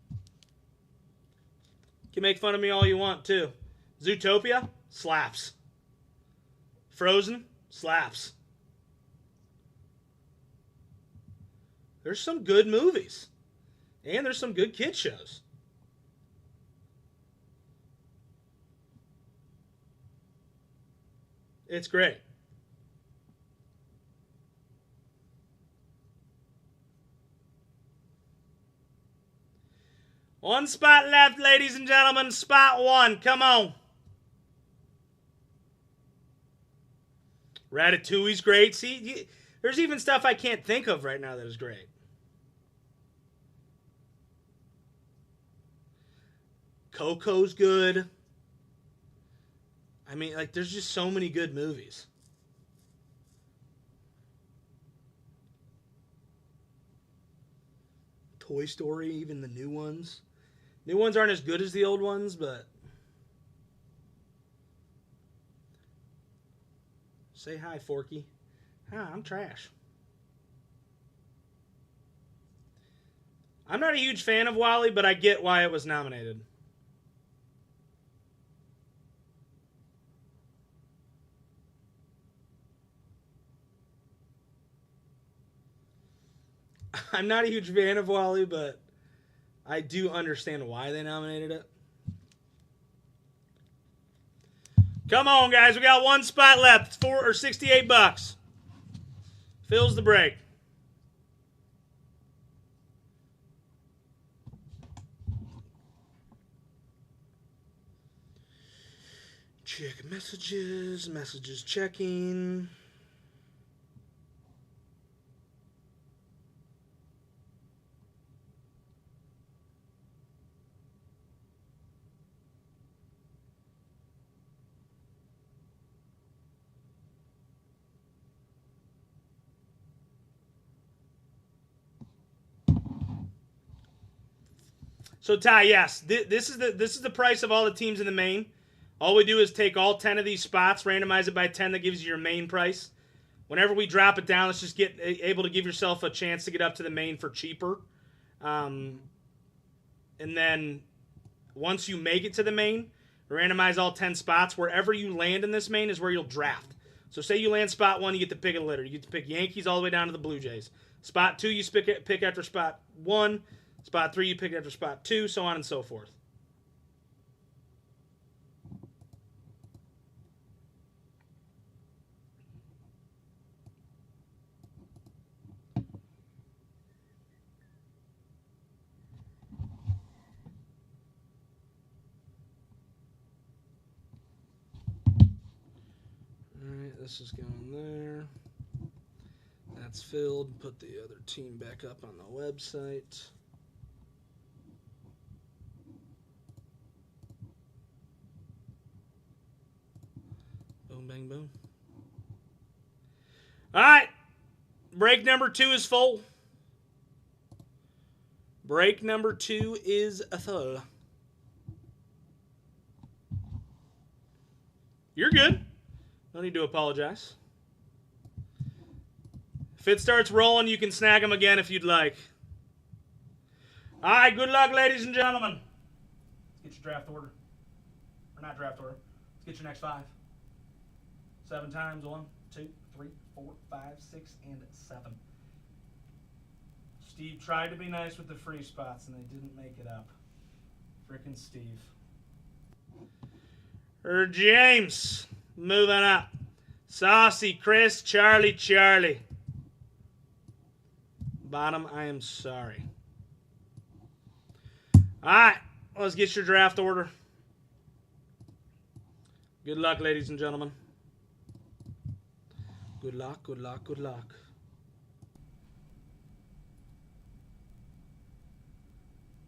You can make fun of me all you want, too. Zootopia? Slaps. Frozen? Slaps. There's some good movies. And there's some good kid shows. It's great. One spot left, ladies and gentlemen. Spot 1. Come on. Ratatouille's great. See, there's even stuff I can't think of right now that is great. Coco's good. I mean, like, there's just so many good movies. Toy Story, even the new ones. New ones aren't as good as the old ones, but... Say hi, Forky. Hi, I'm trash. I'm not a huge fan of WALL-E, but I get why it was nominated. I'm not a huge fan of WALL-E, but I do understand why they nominated it. Come on, guys. We got 1 spot left. It's $68. Fills the break. Check messages. Messages checking. So Ty, yes, this is the price of all the teams in the main. All we do is take all 10 of these spots, randomize it by 10. That gives you your main price. Whenever we drop it down, let's just get able to give yourself a chance to get up to the main for cheaper. And then once you make it to the main, randomize all 10 spots. Wherever you land in this main is where you'll draft. So say you land spot 1, you get to pick a litter. You get to pick Yankees all the way down to the Blue Jays. Spot 2, you pick after spot 1. Spot 3, you pick after spot 2, so on and so forth. this is going there. That's filled. Put the other team back up on the website. Boom, bang, boom. All right. Break number 2 is full. Break number 2 is full. You're good. No need to apologize. If it starts rolling, you can snag them again if you'd like. All right, good luck, ladies and gentlemen. Let's get your draft order. Or not draft order. Let's get your next 5. 7 times. 1, 2, 3, 4, 5, 6, and 7. Steve tried to be nice with the free spots, and they didn't make it up. Frickin' Steve. James, moving up. Saucy, Chris, Charlie. Bottom, I am sorry. All right, let's get your draft order. Good luck, ladies and gentlemen. Good luck, good luck, good luck.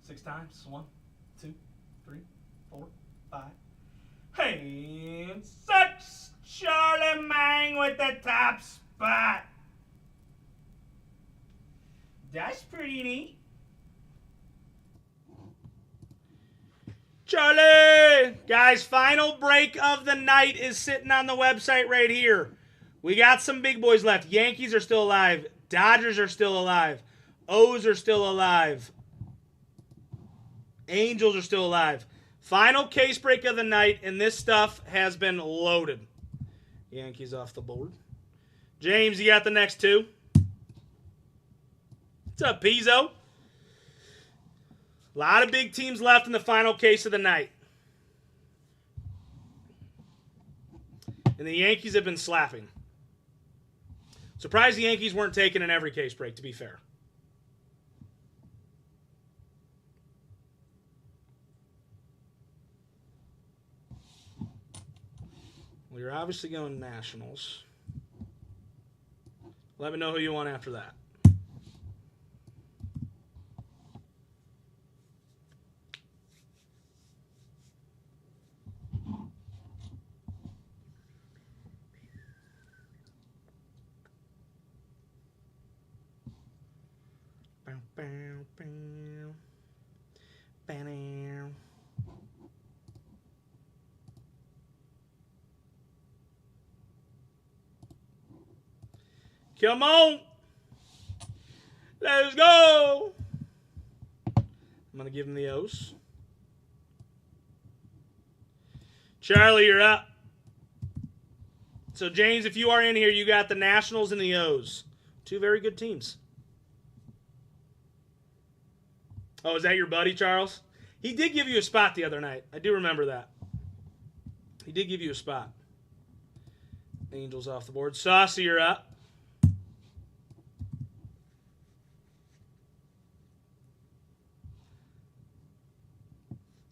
Six times. 1, 2, 3, 4, 5. Hey, such Charlie Mang with the top spot. That's pretty neat. Charlie! Guys, final break of the night is sitting on the website right here. We got some big boys left. Yankees are still alive. Dodgers are still alive. O's are still alive. Angels are still alive. Final case break of the night, and this stuff has been loaded. Yankees off the board. James, you got the next 2. What's up, Pizzo? A lot of big teams left in the final case of the night. And the Yankees have been slapping. Surprised the Yankees weren't taken in every case break, to be fair. Well, you're obviously going Nationals. Let me know who you want after that. Come on. Let's go. I'm going to give him the O's. Charlie, you're up. So, James, if you are in here, you got the Nationals and the O's. 2 very good teams. Oh, is that your buddy, Charles? He did give you a spot the other night. I do remember that. He did give you a spot. Angels off the board. Saucy, you're up.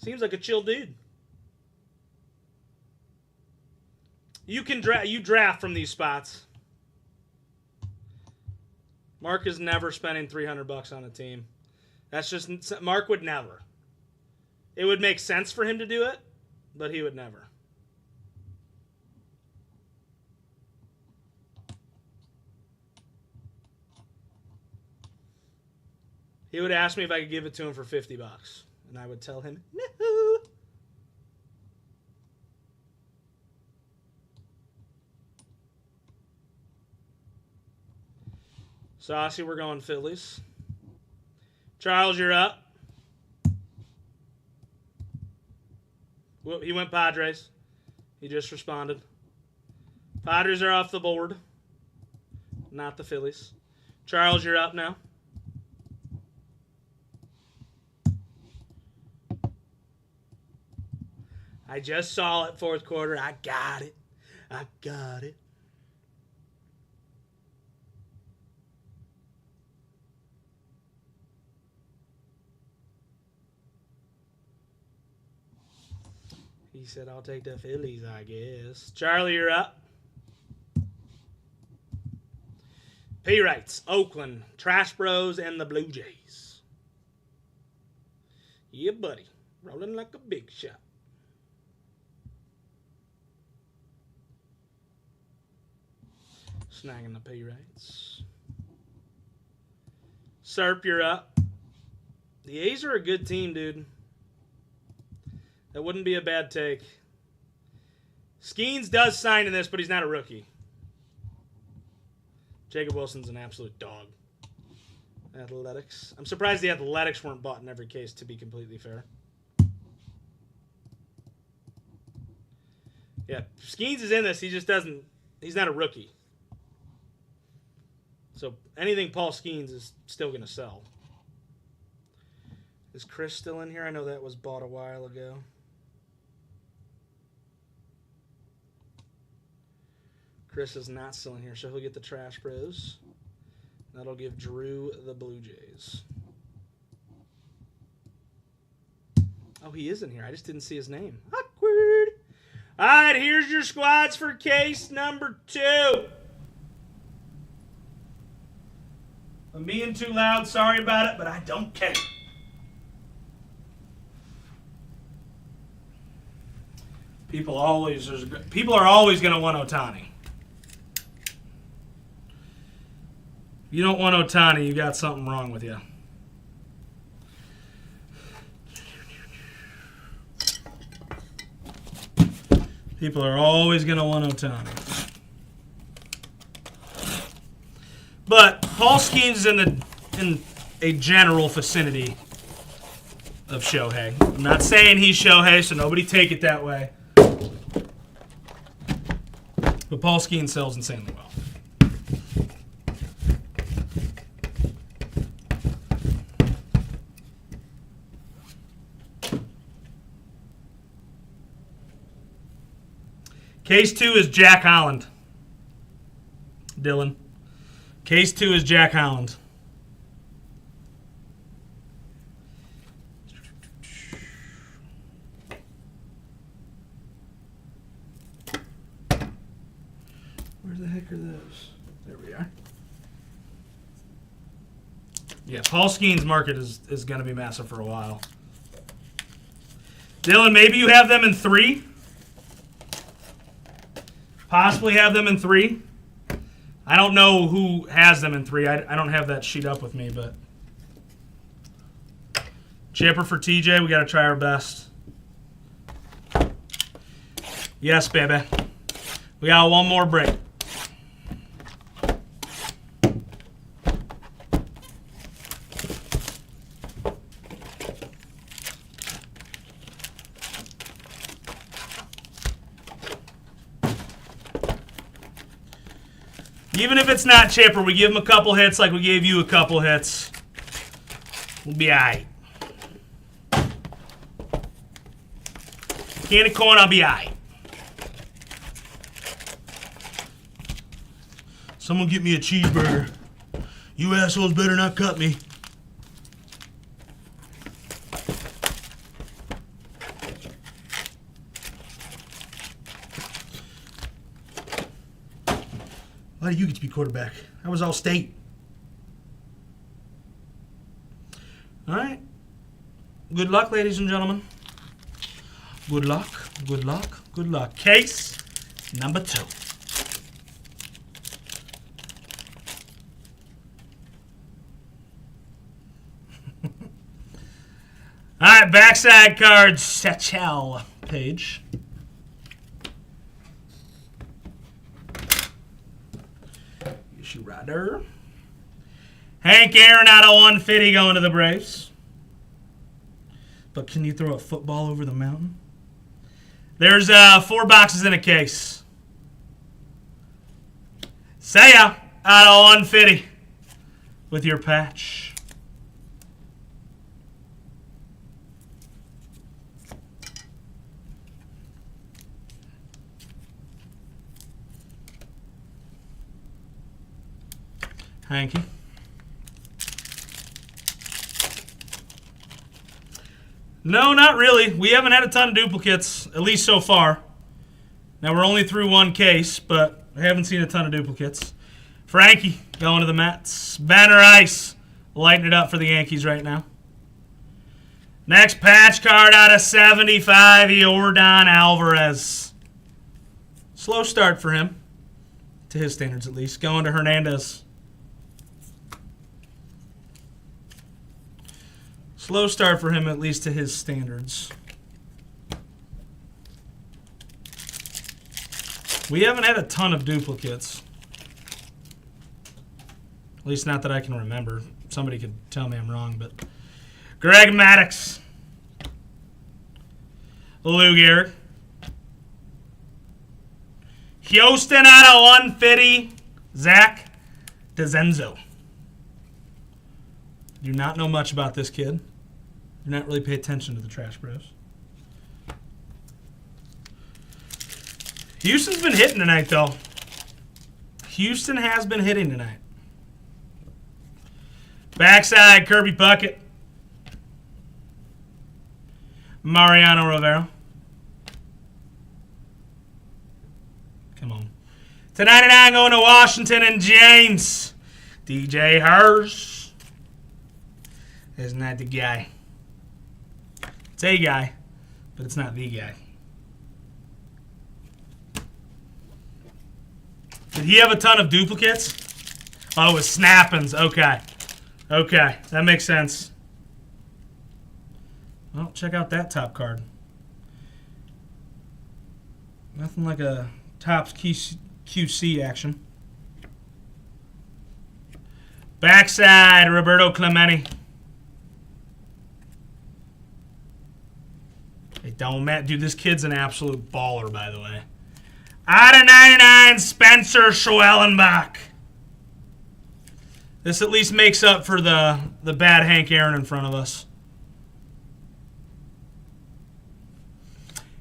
Seems like a chill dude. You can draft from these spots. Mark is never spending $300 on a team. That's just Mark would never. It would make sense for him to do it, but he would never. He would ask me if I could give it to him for $50. And I would tell him, no. Saucy, we're going Phillies. Charles, you're up. Well, he went Padres. He just responded. Padres are off the board. Not the Phillies. Charles, you're up now. I just saw it, 4th quarter. I got it. I got it. He said, I'll take the Phillies, I guess. Charlie, you're up. P-Rights, Oakland, Trash Bros, and the Blue Jays. Yeah, buddy. Rolling like a big shot. Snagging the P-Rights. Serp, you're up. The A's are a good team, dude. That wouldn't be a bad take. Skeens does sign in this, but he's not a rookie. Jacob Wilson's an absolute dog. Athletics. I'm surprised the Athletics weren't bought in every case, to be completely fair. Yeah, Skeens is in this. He just doesn't... He's not a rookie. So anything Paul Skeens is still going to sell. Is Chris still in here? I know that was bought a while ago. Chris is not still in here, so he'll get the Trash Bros. That'll give Drew the Blue Jays. Oh, he is in here. I just didn't see his name. Awkward. All right, here's your squads for case number 2. I'm being too loud. Sorry about it, but I don't care. People are always going to want Ohtani. If you don't want Ohtani, you got something wrong with you. People are always going to want Ohtani. But Paul Skeens is in a general vicinity of Shohei. I'm not saying he's Shohei, so nobody take it that way. But Paul Skeens sells insanely well. Case 2 is Jack Holland. Dylan. Case 2 is Jack Holland. Where the heck are those? There we are. Yeah, Paul Skeens' market is going to be massive for a while. Dylan, maybe you have them in 3? Possibly have them in 3. I don't know who has them in 3. I don't have that sheet up with me, but Chipper for TJ, we got to try our best. Yes, baby. We got one more break. Even if it's not Chipper, we give him a couple hits like we gave you a couple hits. We'll be all right. Can of corn, I'll be all right. Someone get me a cheeseburger. You assholes better not cut me. Why do you get to be quarterback? That was all state. All right. Good luck, ladies and gentlemen. Good luck, good luck, good luck. Case number 2. All right, backside cards, Satchel page. Rider. Hank Aaron out of 150 going to the Braves. But can you throw a football over the mountain? There's 4 boxes in a case. Saya out of 150 with your patch. Hanky. No, not really. We haven't had a ton of duplicates, at least so far. Now, we're only through 1 case, but I haven't seen a ton of duplicates. Frankie going to the Mets. Ben Rice lighting it up for the Yankees right now. Next patch card out of 75, Yordan Alvarez. Slow start for him, to his standards at least. Going to Hernandez. Slow start for him, at least to his standards. We haven't had a ton of duplicates. At least not that I can remember. Somebody could tell me I'm wrong, but... Greg Maddux. Lou Gehrig. Houston out of 150. Zach DeZenzo. Do not know much about this kid. Do not really pay attention to the Trash Bros. Houston's been hitting tonight, though. Houston has been hitting tonight. Backside, Kirby Puckett. Mariano Rivera. Come on. To 99 going to Washington and James. DJ Hurst. Isn't that the guy? It's a guy, but it's not the guy. Did he have a ton of duplicates? Oh, it was Snappins. Okay. Okay, that makes sense. Well, check out that top card. Nothing like a Topps QC action. Backside, Roberto Clemente. Hey, don't matter. Dude, this kid's an absolute baller, by the way. Out of 99, Spencer Schwellenbach. This at least makes up for the bad Hank Aaron in front of us.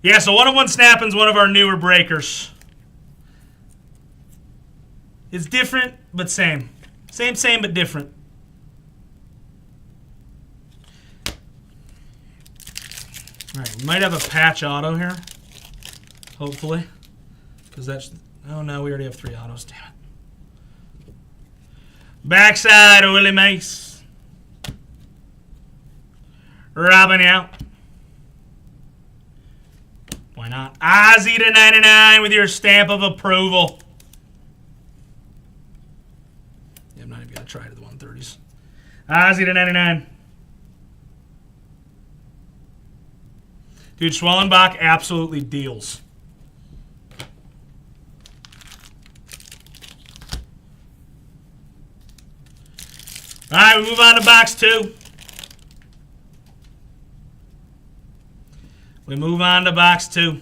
Yeah, so 1-of-1 Snappin's one of our newer breakers. It's different, but same. Same, but different. All right, we might have a patch auto here. Hopefully. Because that's... Oh, no, we already have 3 autos. Damn it. Backside, Willie Mace. Robin out. Why not? Ozzy to 99 with your stamp of approval. Yeah, I'm not even going to try to the 130s. Ozzy to 99. Dude, Schwellenbach absolutely deals. All right, we move on to box 2. We move on to box 2.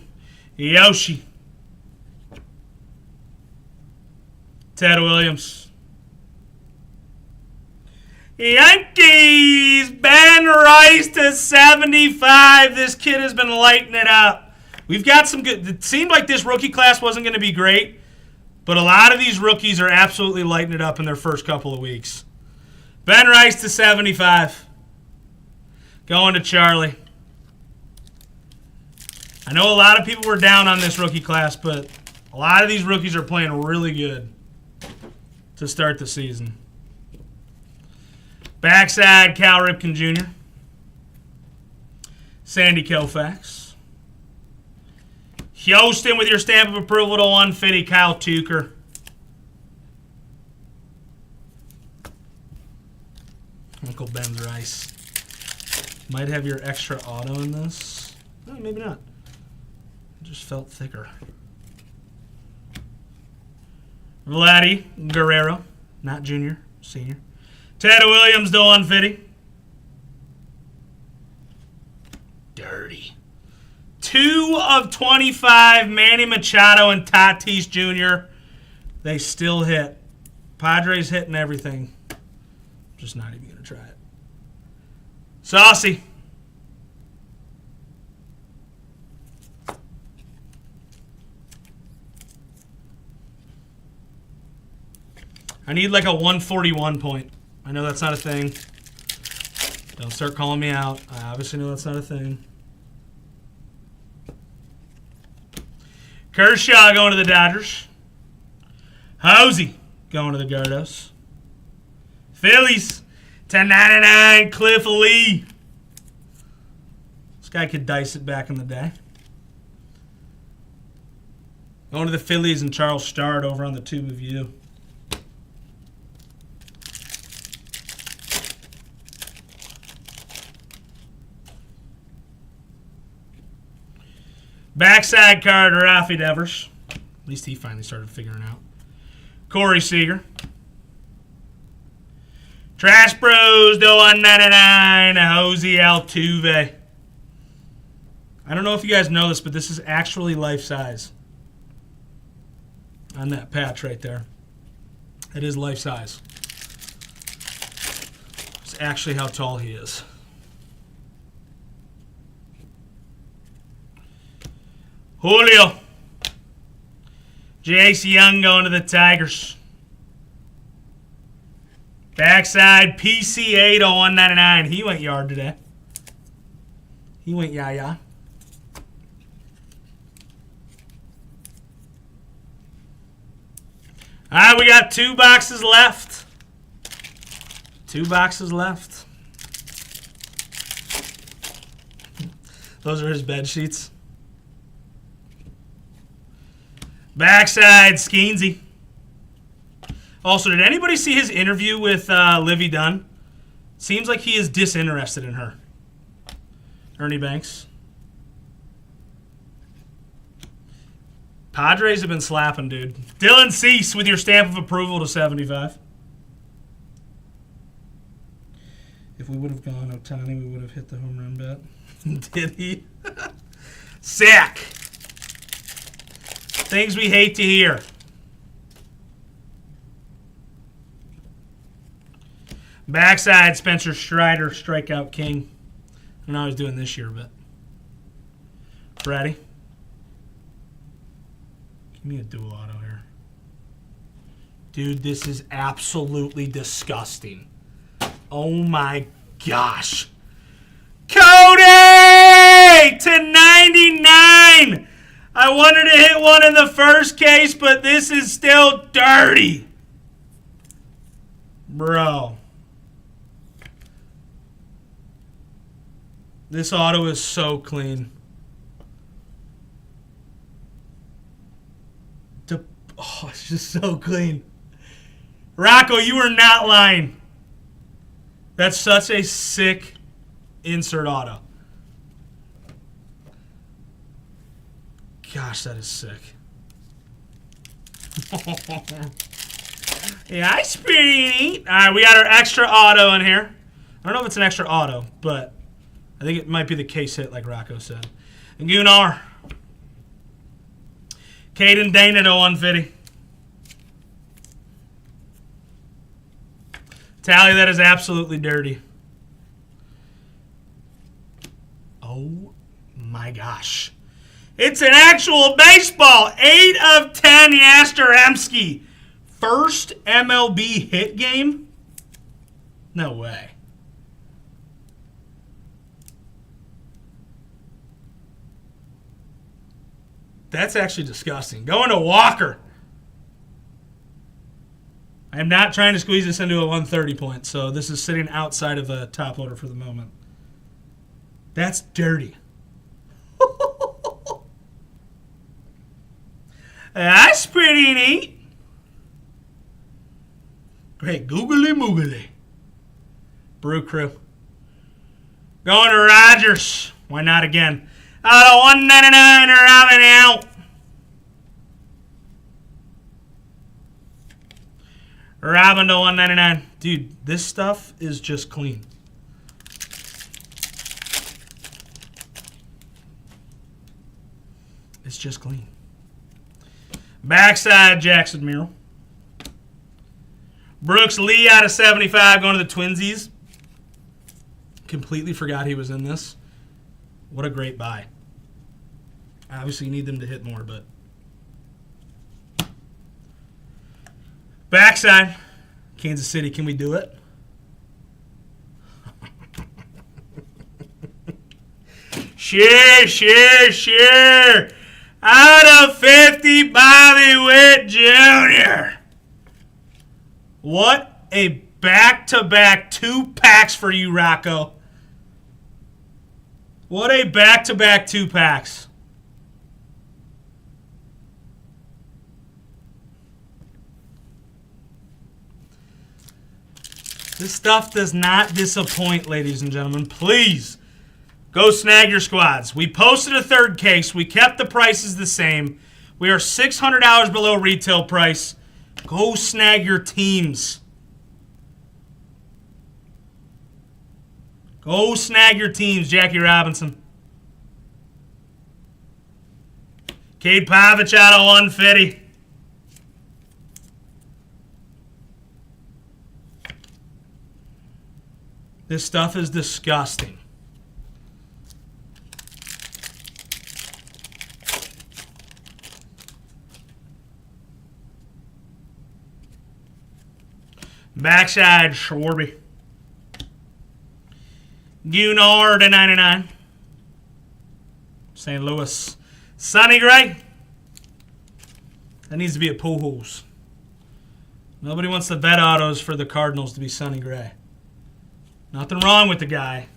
Yoshi. Ted Williams. Yankees. Ben Rice to 75. This kid has been lighting it up. We've got some good... It seemed like this rookie class wasn't going to be great, but a lot of these rookies are absolutely lighting it up in their first couple of weeks. Ben Rice to 75. Going to Charlie. I know a lot of people were down on this rookie class, but a lot of these rookies are playing really good to start the season. Backside, Cal Ripken Jr. Sandy Koufax. Houston with your stamp of approval to 150, Kyle Tucker. Uncle Ben's Rice. Might have your extra auto in this. Oh, maybe not. It just felt thicker. Vladdy Guerrero. Not junior, senior. Ted Williams to 150. Dirty. 2 of 25, Manny Machado and Tatis Jr. They still hit. Padres hitting everything. Just not even going to try it. Saucy. I need like a 141 point. I know that's not a thing. Don't start calling me out. I obviously know that's not a thing. Kershaw going to the Dodgers. Hosey going to the Gardos. Phillies, 10.99, Cliff Lee. This guy could dice it back in the day. Going to the Phillies and Charles Start over on the Tube of You. Backside card, Rafi Devers. At least he finally started figuring out. Corey Seager. Trash Bros, to 199, Jose Altuve. I don't know if you guys know this, but this is actually life size. On that patch right there. It is life size. It's actually how tall he is. Julio. Jace Young going to the Tigers. Backside PCA to 199. He went yard today. He went yah-yah. All right, we got 2 boxes left. 2 boxes left. Those are his bed sheets. Backside, Skeensy. Also, did anybody see his interview with Livy Dunn? Seems like he is disinterested in her. Ernie Banks. Padres have been slapping, dude. Dylan Cease with your stamp of approval to 75. If we would have gone Ohtani, we would have hit the home run bet. Did he? Sick. Things we hate to hear. Backside, Spencer Strider, strikeout king. I don't know how he's doing this year, but. Freddie. Give me a dual auto here. Dude, this is absolutely disgusting. Oh my gosh. Cody to 99. I wanted to hit one in the first case, but this is still dirty. Bro. This auto is so clean. Oh, it's just so clean. Rocco, you are not lying. That's such a sick insert auto. Gosh, that is sick. Yeah, I speed. All right, we got our extra auto in here. I don't know if it's an extra auto, but I think it might be the case hit, like Rocco said. And Gunnar. Caden Dana to 150. Tally, that is absolutely dirty. Oh my gosh. It's an actual baseball. 8 of 10 Yastrzemski. First MLB hit game? No way. That's actually disgusting. Going to Walker. I am not trying to squeeze this into a 130 point, so this is sitting outside of a top loader for the moment. That's dirty. That's pretty neat. Great. Googly moogly. Brew Crew. Going to Rogers. Why not again? Out of 199 Robin out. Robin to 199. Dude, this stuff is just clean. It's just clean. Backside, Jackson Merrill. Brooks Lee out of 75 going to the Twinsies. Completely forgot he was in this. What a great buy. Obviously, you need them to hit more, but. Backside, Kansas City. Can we do it? Sure. Out of 50, Bobby Witt Jr. What a back-to-back 2 packs for you, Rocco. What a back-to-back 2 packs. This stuff does not disappoint, ladies and gentlemen. Please, go snag your squads. We posted a 3rd case. We kept the prices the same. We are $600 below retail price. Go snag your teams. Go snag your teams, Jackie Robinson. Cade Pavich out of 150. This stuff is disgusting. Backside, Schwarby. Gunnar to 99. St. Louis. Sonny Gray. That needs to be a Pujols. Nobody wants the bet autos for the Cardinals to be Sonny Gray. Nothing wrong with the guy,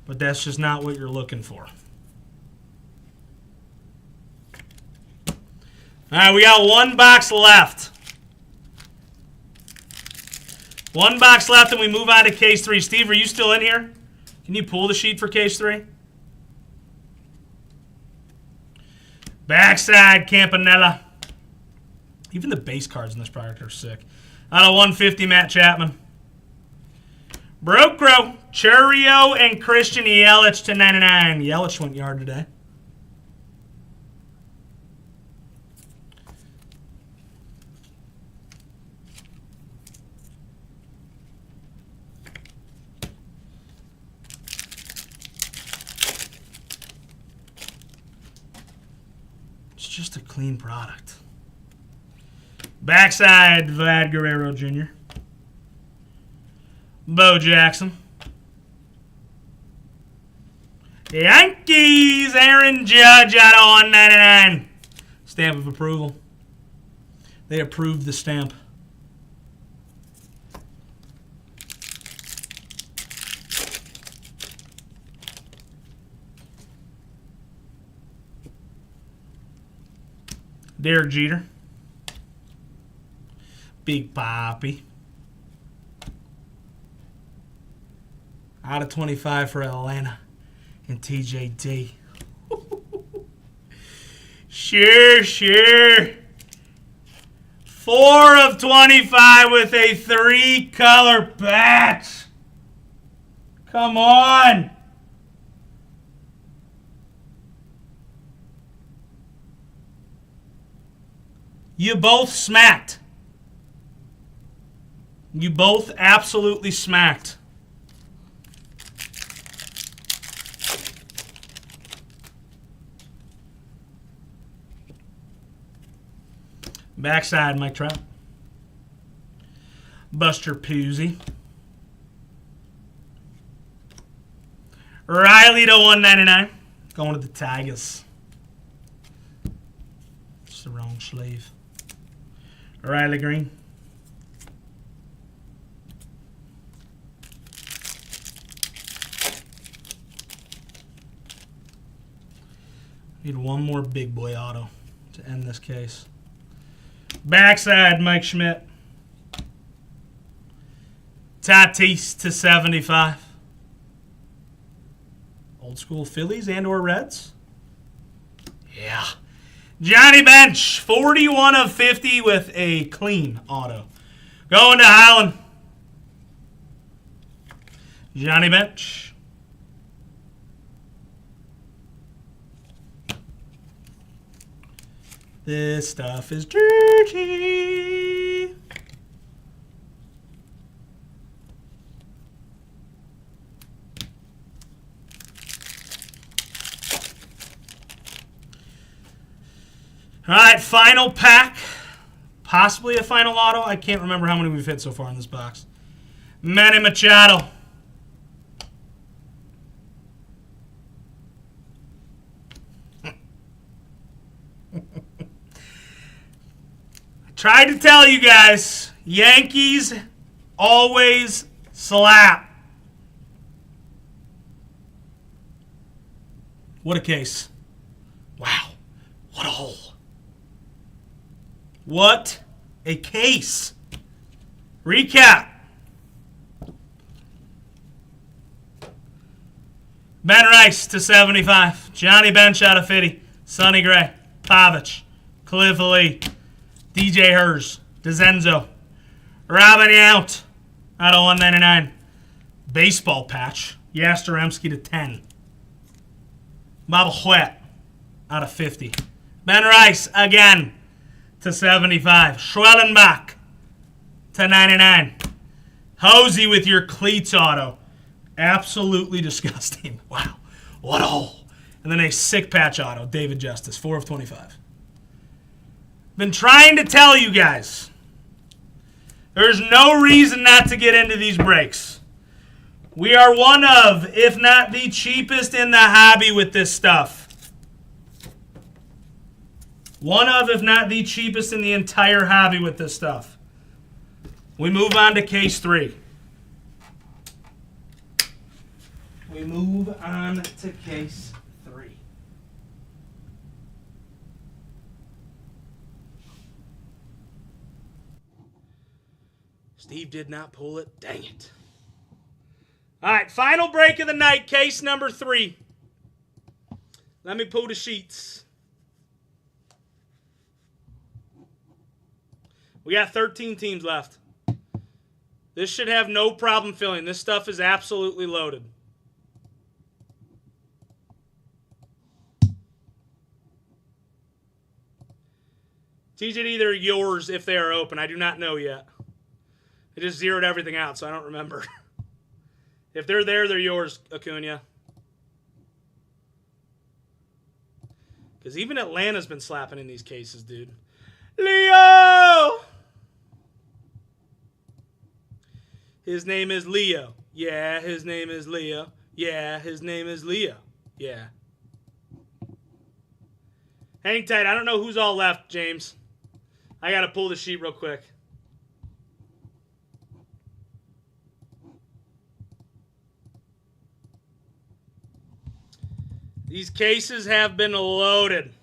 but that's just not what you're looking for. All right, we got 1 box left. 1 box left, and we move on to case 3. Steve, are you still in here? Can you pull the sheet for case 3? Backside, Campanella. Even the base cards in this product are sick. Out of 150, Matt Chapman. Brokro, Churio, and Christian Yelich to 99. Yelich went yard today. It's just a clean product. Backside, Vlad Guerrero Jr. Bo Jackson. Yankees, Aaron Judge out of 199. Stamp of approval. They approved the stamp. Derek Jeter. Big Papi. Out of 25 for Atlanta and TJD. Sure. 4 of 25 with a 3-color patch. Come on. You both smacked. You both absolutely smacked. Backside, Mike Trout. Buster Posey. Riley to 199. Going to the Tigers. It's the wrong sleeve. Riley Green. Need one more big boy auto to end this case. Backside, Mike Schmidt. Tatis to 75. Old school Phillies and or Reds. Yeah. Johnny Bench, 41 of 50 with a clean auto. Going to Highland. Johnny Bench. This stuff is dirty. All right, final pack. Possibly a final auto. I can't remember how many we've hit so far in this box. Manny Machado. Tried to tell you guys, Yankees always slap. What a case. Wow. What a hole. What a case. Recap. Ben Rice to 75. Johnny Bench out of 50. Sonny Gray. Pavich. Cliff Lee. DJ Hers. DeZenzo. Robin Yount out of 199. Baseball patch. Yastrzemski to 10. Bob Huet out of 50. Ben Rice again to 75. Schwellenbach to 99. Hosey with your cleats auto. Absolutely disgusting. Wow. What a hole. And then a sick patch auto. David Justice. 4 of 25. Been trying to tell you guys. There's no reason not to get into these breaks. We are one of, if not the cheapest in the hobby with this stuff. One of, if not the cheapest in the entire hobby with this stuff. We move on to case 3. We move on to case 3. Steve did not pull it. Dang it. All right, final break of the night, case number 3. Let me pull the sheets. We got 13 teams left. This should have no problem filling. This stuff is absolutely loaded. TJ, either yours if they are open. I do not know yet. I just zeroed everything out, so I don't remember. If they're there, they're yours, Acuna. Because even Atlanta's been slapping in these cases, dude. Leo! His name is Leo. Yeah, his name is Leo. Yeah, his name is Leo. Yeah. Hang tight. I don't know who's all left, James. I got to pull the sheet real quick. These cases have been loaded.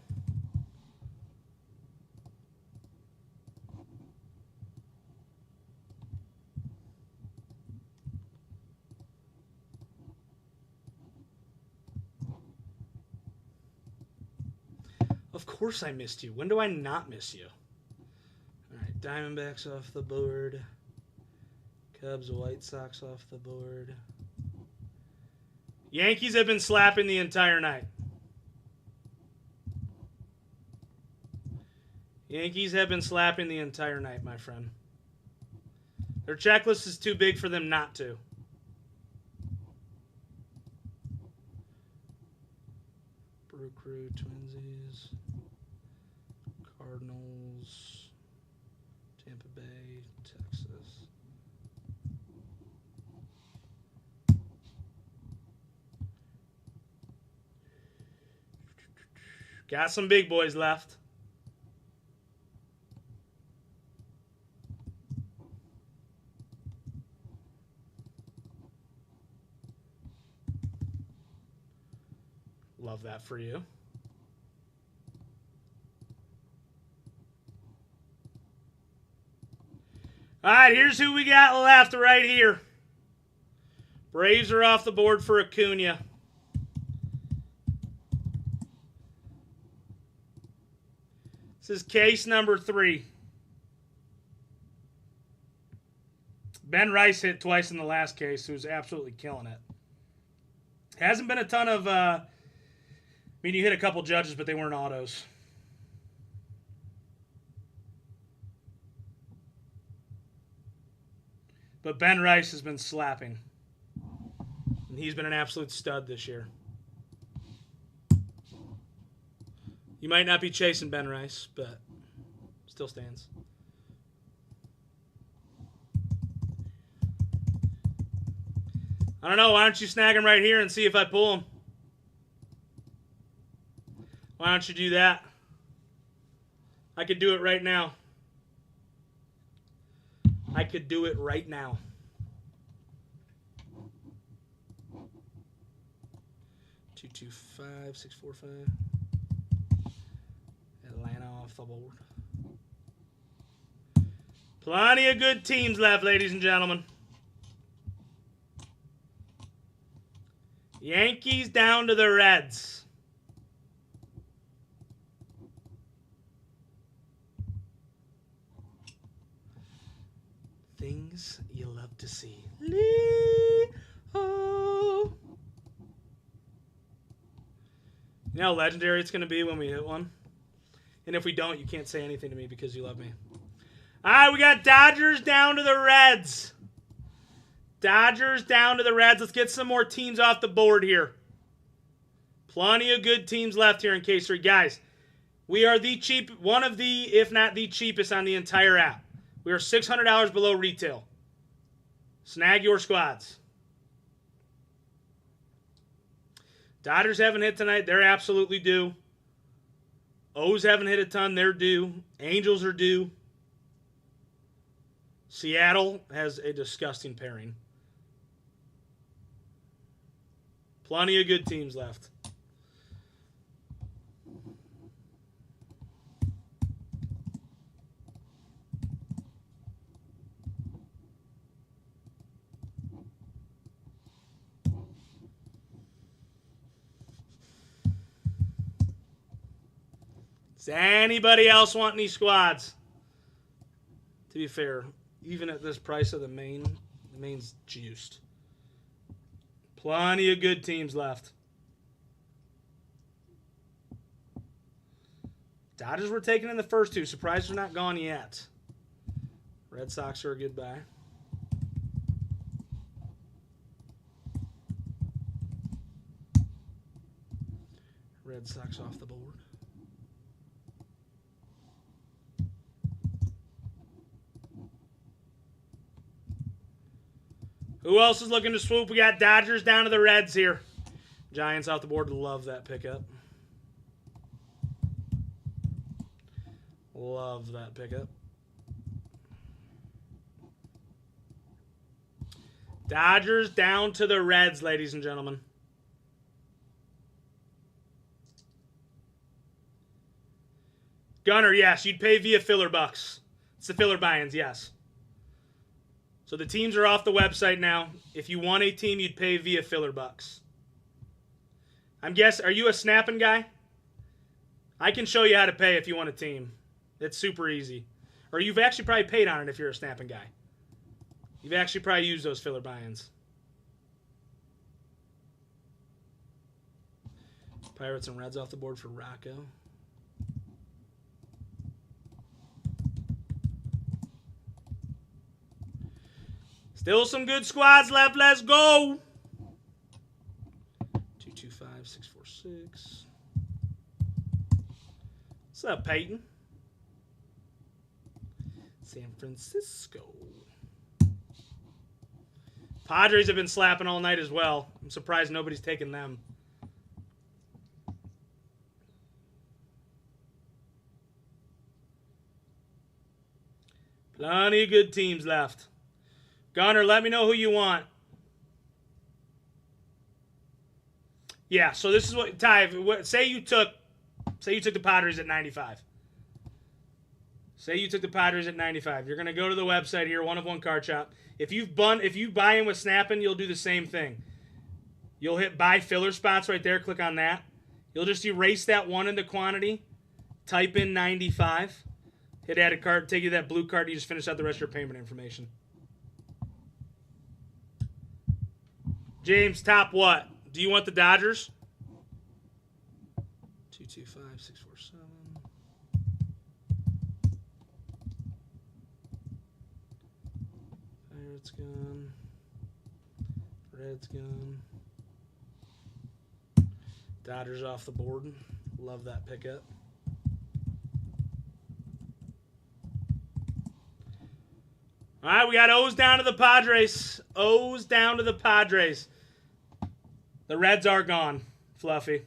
Of course I missed you. When do I not miss you? All right, Diamondbacks off the board. Cubs, White Sox off the board. Yankees have been slapping the entire night. Yankees have been slapping the entire night, my friend. Their checklist is too big for them not to. Brew Crew, Twinsies, Cardinals, Tampa Bay, Texas. Got some big boys left. Love that for you. All right, here's who we got left right here. Braves are off the board for Acuna. This is case number 3. Ben Rice hit twice in the last case, who's absolutely killing it. Hasn't been a ton of... I mean, you hit a couple judges, but they weren't autos. But Ben Rice has been slapping. And he's been an absolute stud this year. You might not be chasing Ben Rice, but still stands. I don't know. Why don't you snag him right here and see if I pull him? Why don't you do that? I could do it right now. I could do it right now. Two, 5, 6, 4, 5. Atlanta off the board. Plenty of good teams left, ladies and gentlemen. Yankees down to the Reds. Things you love to see. Leo. You know how legendary it's going to be when we hit one? And if we don't, you can't say anything to me because you love me. All right, we got Dodgers down to the Reds. Dodgers down to the Reds. Let's get some more teams off the board here. Plenty of good teams left here in K3. Guys, we are one of the, if not the cheapest on the entire app. We are $600 below retail. Snag your squads. Dodgers haven't hit tonight. They're absolutely due. O's haven't hit a ton. They're due. Angels are due. Seattle has a disgusting pairing. Plenty of good teams left. Does anybody else want any squads? To be fair, even at this price of the main's juiced. Plenty of good teams left. Dodgers were taken in the first two. Surprised they're not gone yet. Red Sox are a good buy. Red Sox off the board. Who else is looking to swoop? We got Dodgers down to the Reds here. Giants off the board. Love that pickup. Love that pickup. Dodgers down to the Reds, ladies and gentlemen. Gunner, yes, you'd pay via filler bucks. It's the filler buy-ins, yes. So the teams are off the website now. If you want a team, you'd pay via filler bucks. I'm guessing, are you a snapping guy? I can show you how to pay if you want a team. It's super easy. Or you've actually probably paid on it if you're a snapping guy. You've actually probably used those filler buy-ins. Pirates and Reds off the board for Rocco. Still some good squads left. Let's go. 225 646. What's up, Peyton? San Francisco. Padres have been slapping all night as well. I'm surprised nobody's taken them. Plenty of good teams left. Gunner, let me know who you want. Yeah, so this is what, Ty, say you took the Padres at 95. Say you took the Padres at 95. You're going to go to the website here, one of one card shop. If you buy in with snapping, you'll do the same thing. You'll hit buy filler spots right there. Click on that. You'll just erase that one in the quantity. Type in 95. Hit add a card. Take you to that blue card. You just finish out the rest of your payment information. James, top what? Do you want the Dodgers? 225 647. Pirates gone. Reds gone. Dodgers off the board. Love that pickup. All right, we got O's down to the Padres. O's down to the Padres. The Reds are gone, Fluffy.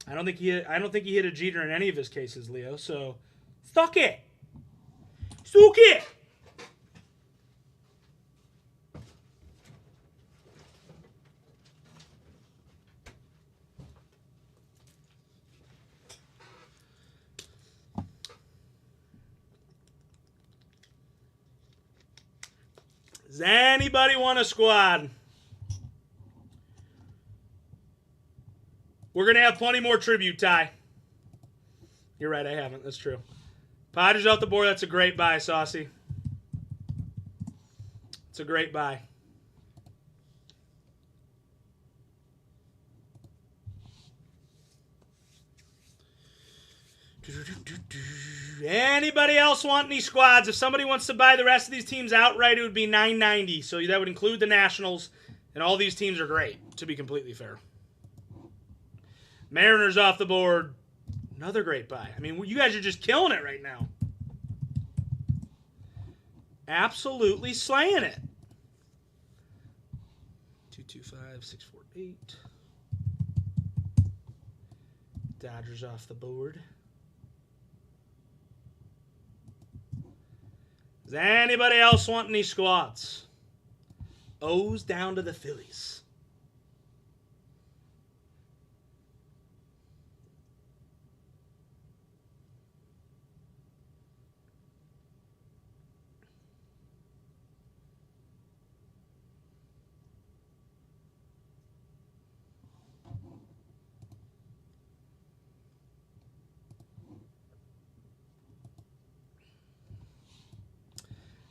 I don't think he hit a Jeter in any of his cases, Leo. So Stuck it. Stuck it. Does anybody want a squad? We're going to have plenty more tribute, Ty. You're right, I haven't. That's true. Padres off the board. That's a great buy, Saucy. It's a great buy. Anybody else want any squads? If somebody wants to buy the rest of these teams outright, it would be $9.90. So that would include the Nationals, and all these teams are great, to be completely fair. Mariners off the board. Another great buy. I mean, you guys are just killing it right now. Absolutely slaying it. 225, 648. Dodgers off the board. Does anybody else want any squats? O's down to the Phillies.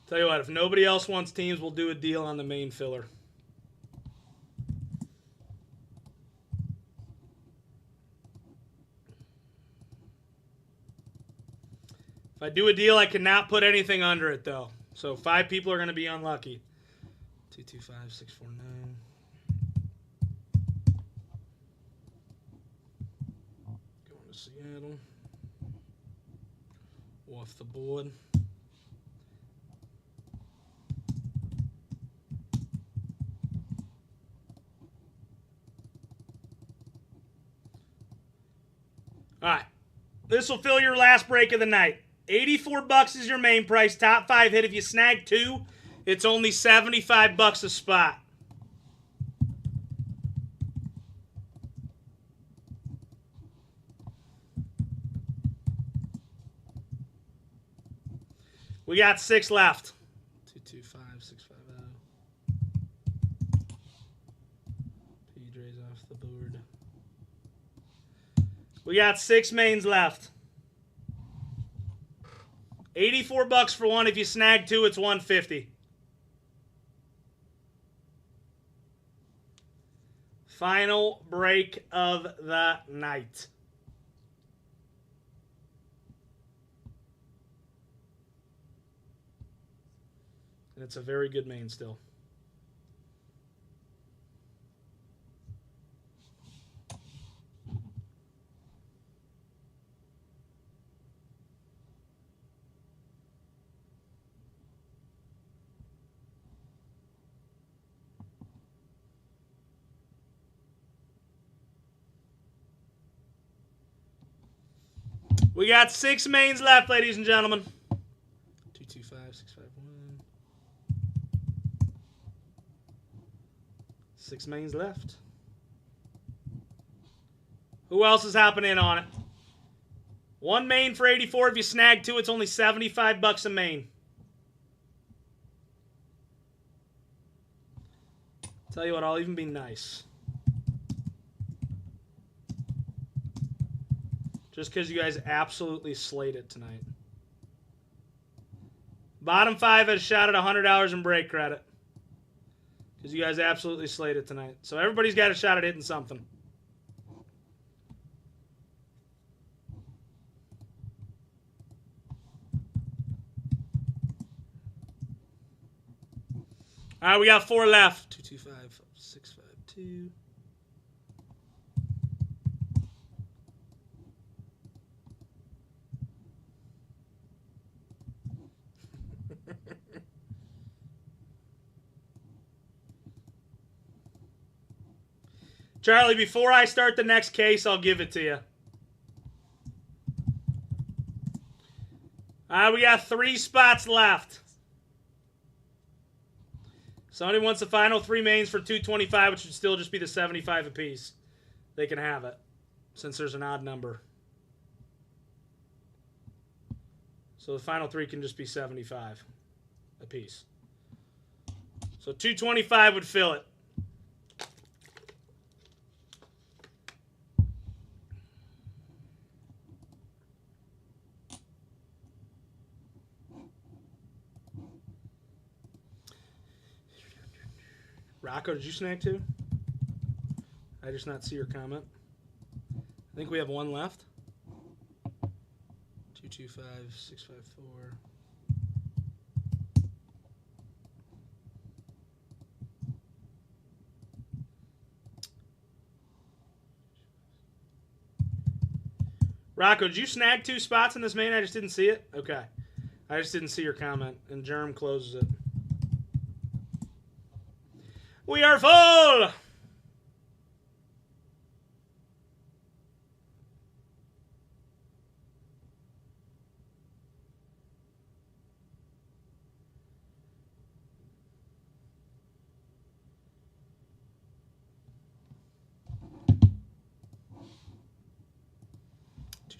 Tell you what, if nobody else wants teams, we'll do a deal on the main filler. If I do a deal, I cannot put anything under it, though. So 5 people are going to be unlucky. 225, 649. Going to Seattle. Off the board. All right, this will fill your last break of the night. $84 is your main price. Top 5 hit. If you snag 2, it's only $75 a spot. We got 6 left. 225, 650. Padres off the board. We got 6 mains left. $84 for one. If you snag 2, it's $150. Final break of the night. And it's a very good main still. We got 6 mains left, ladies and gentlemen. 225, 651. 6 mains left. Who else is hopping in on it? 1 main for 84. If you snag 2, it's only $75 a main. Tell you what, I'll even be nice. Just because you guys absolutely slayed it tonight. Bottom 5 has shot at $100 in break credit. Because you guys absolutely slayed it tonight. So everybody's got a shot at hitting something. All right, we got 4 left. 225, 652. Charlie, before I start the next case, I'll give it to you. All right, we got 3 spots left. Somebody wants the final 3 mains for $225, which would still just be the 75 apiece. They can have it, since there's an odd number. So the final 3 can just be 75 apiece. So $225 would fill it. Rocco, did you snag 2? I just not see your comment. I think we have 1 left. 225, 654. Rocco, did you snag 2 spots in this main? I just didn't see it? Okay. I just didn't see your comment. And Germ closes it. We are full!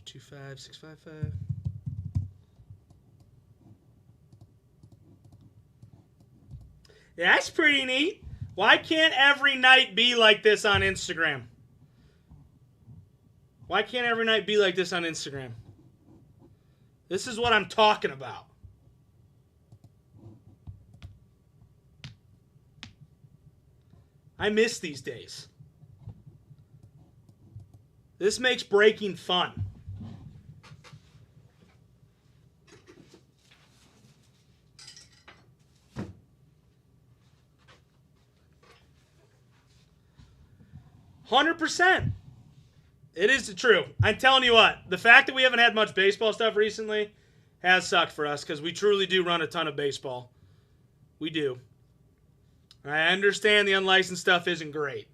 Two 655. Yeah, that's pretty neat. Why can't every night be like this on Instagram? Why can't every night be like this on Instagram? This is what I'm talking about. I miss these days. This makes breaking fun. %. It is true. I'm telling you what, the fact that we haven't had much baseball stuff recently has sucked for us because we truly do run a ton of baseball. We do. I understand the unlicensed stuff isn't great,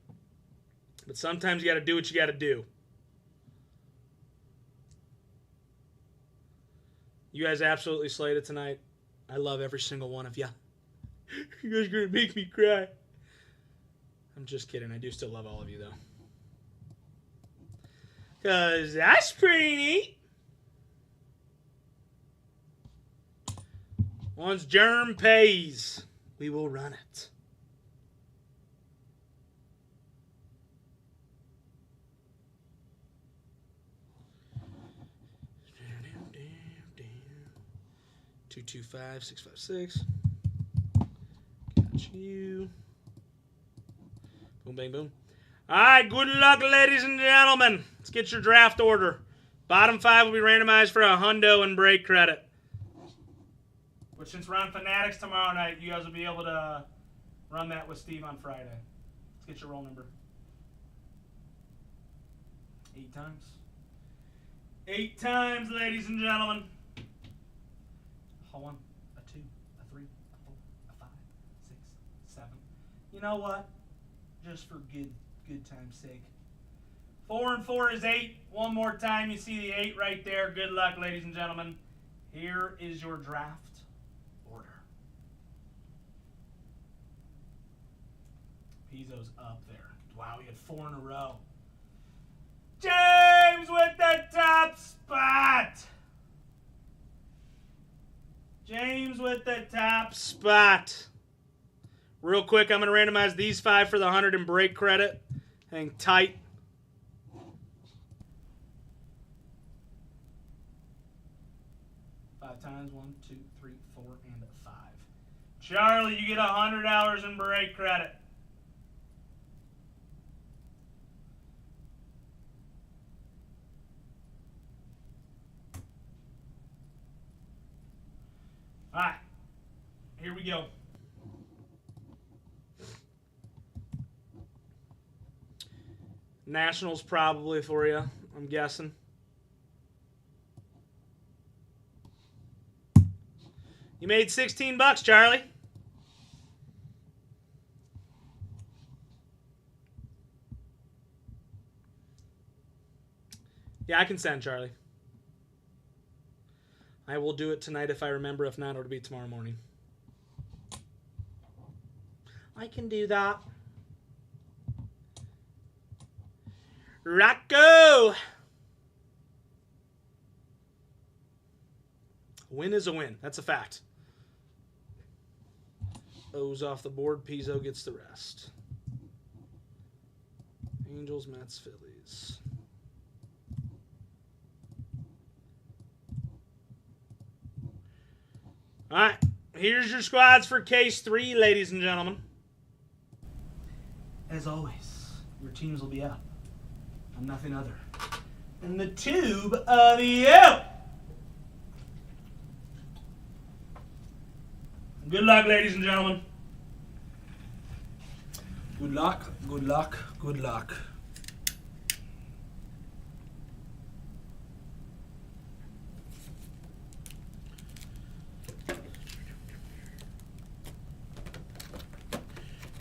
but sometimes you got to do what you got to do. You guys absolutely slayed it tonight. I love every single one of you. You guys are going to make me cry. I'm just kidding. I do still love all of you, though. Because that's pretty neat. Once Germ pays, we will run it. Two 225 656. Got you. Boom, bang, boom. All right, good luck, ladies and gentlemen. Let's get your draft order. Bottom 5 will be randomized for a hundo and break credit. Which, since we're on Fanatics tomorrow night, you guys will be able to run that with Steve on Friday. Let's get your roll number. 8 times. 8 times, ladies and gentlemen. A 1, a 2, a 3, a 4, a 5, 6, 7. You know what? Just for good time's sake. 4 and 4 is 8. One more time, you see the 8 right there. Good luck, ladies and gentlemen. Here is your draft order. Pizzo's up there. Wow, we had 4 in a row. James with the top spot. James with the top spot. Real quick, I'm going to randomize these 5 for the 100 and break credit. Hang tight. Five times. 1, 2, 3, 4, and 5. Charlie, you get $100 in break credit. All right. Here we go. Nationals probably for you, I'm guessing. You made $16, Charlie. Yeah, I can send, Charlie. I will do it tonight if I remember. If not, it'll be tomorrow morning. I can do that. Rocco! A win is a win. That's a fact. O's off the board. Pizzo gets the rest. Angels, Mets, Phillies. All right. Here's your squads for case 3, ladies and gentlemen. As always, your teams will be up. I'm nothing other than the tube of you. Good luck, ladies and gentlemen. Good luck, good luck, good luck.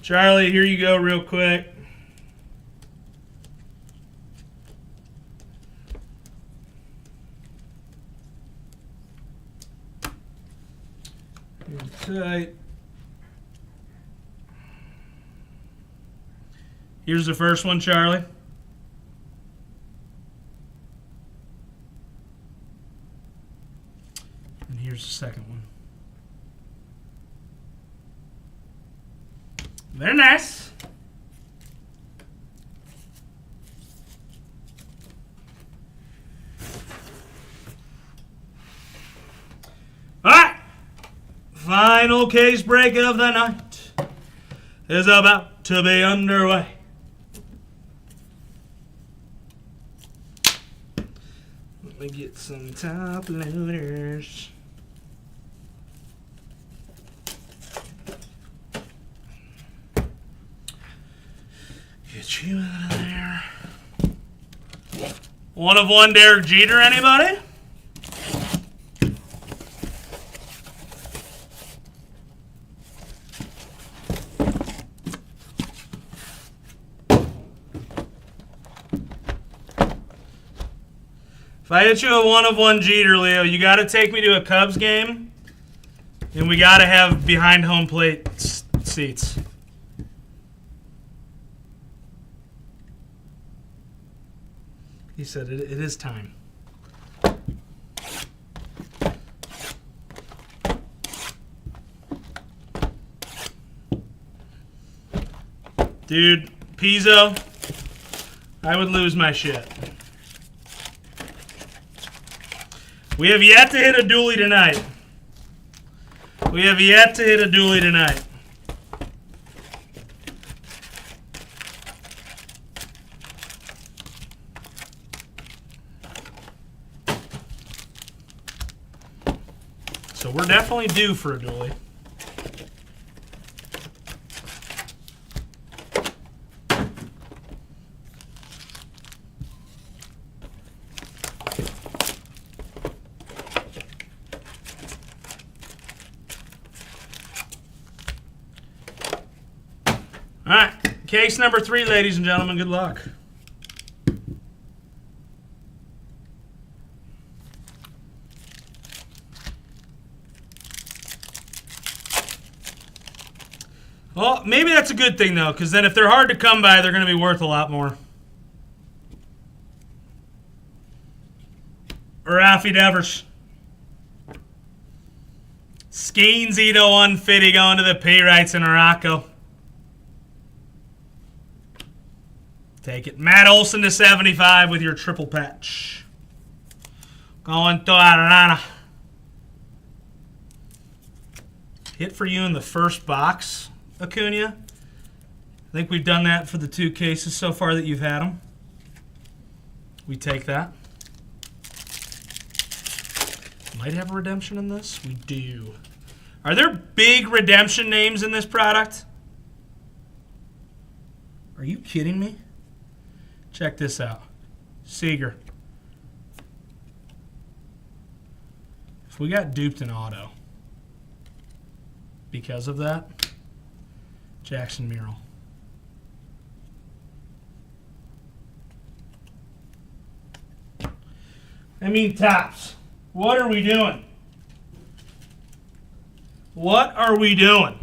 Charlie, here you go real quick. Tight. Here's the first one, Charlie. And here's the second one. Very nice. All right. Final case break of the night is about to be underway. Let me get some top loaders. Get you out of there. 1 of 1 Derek Jeter, anybody? If I hit you a 1 of 1 Jeter, Leo, you got to take me to a Cubs game, and we got to have behind home plate seats. He said it is time. Dude, Pizzo, I would lose my shit. We have yet to hit a dually tonight. We have yet to hit a dually tonight. So we're definitely due for a dually. All right, case number 3, ladies and gentlemen. Good luck. Well, maybe that's a good thing, though, because then if they're hard to come by, they're going to be worth a lot more. Rafi Devers. Skeens, Ito, Unfitty going to the P-Rights in Morocco. Take it. Matt Olson to 75 with your triple patch. Going to Atlanta. Hit for you in the first box, Acuna. I think we've done that for the 2 cases so far that you've had them. We take that. Might have a redemption in this. We do. Are there big redemption names in this product? Are you kidding me? Check this out. Seager. If we got duped in auto because of that, Jackson Merrill. I mean, Tops. What are we doing? What are we doing?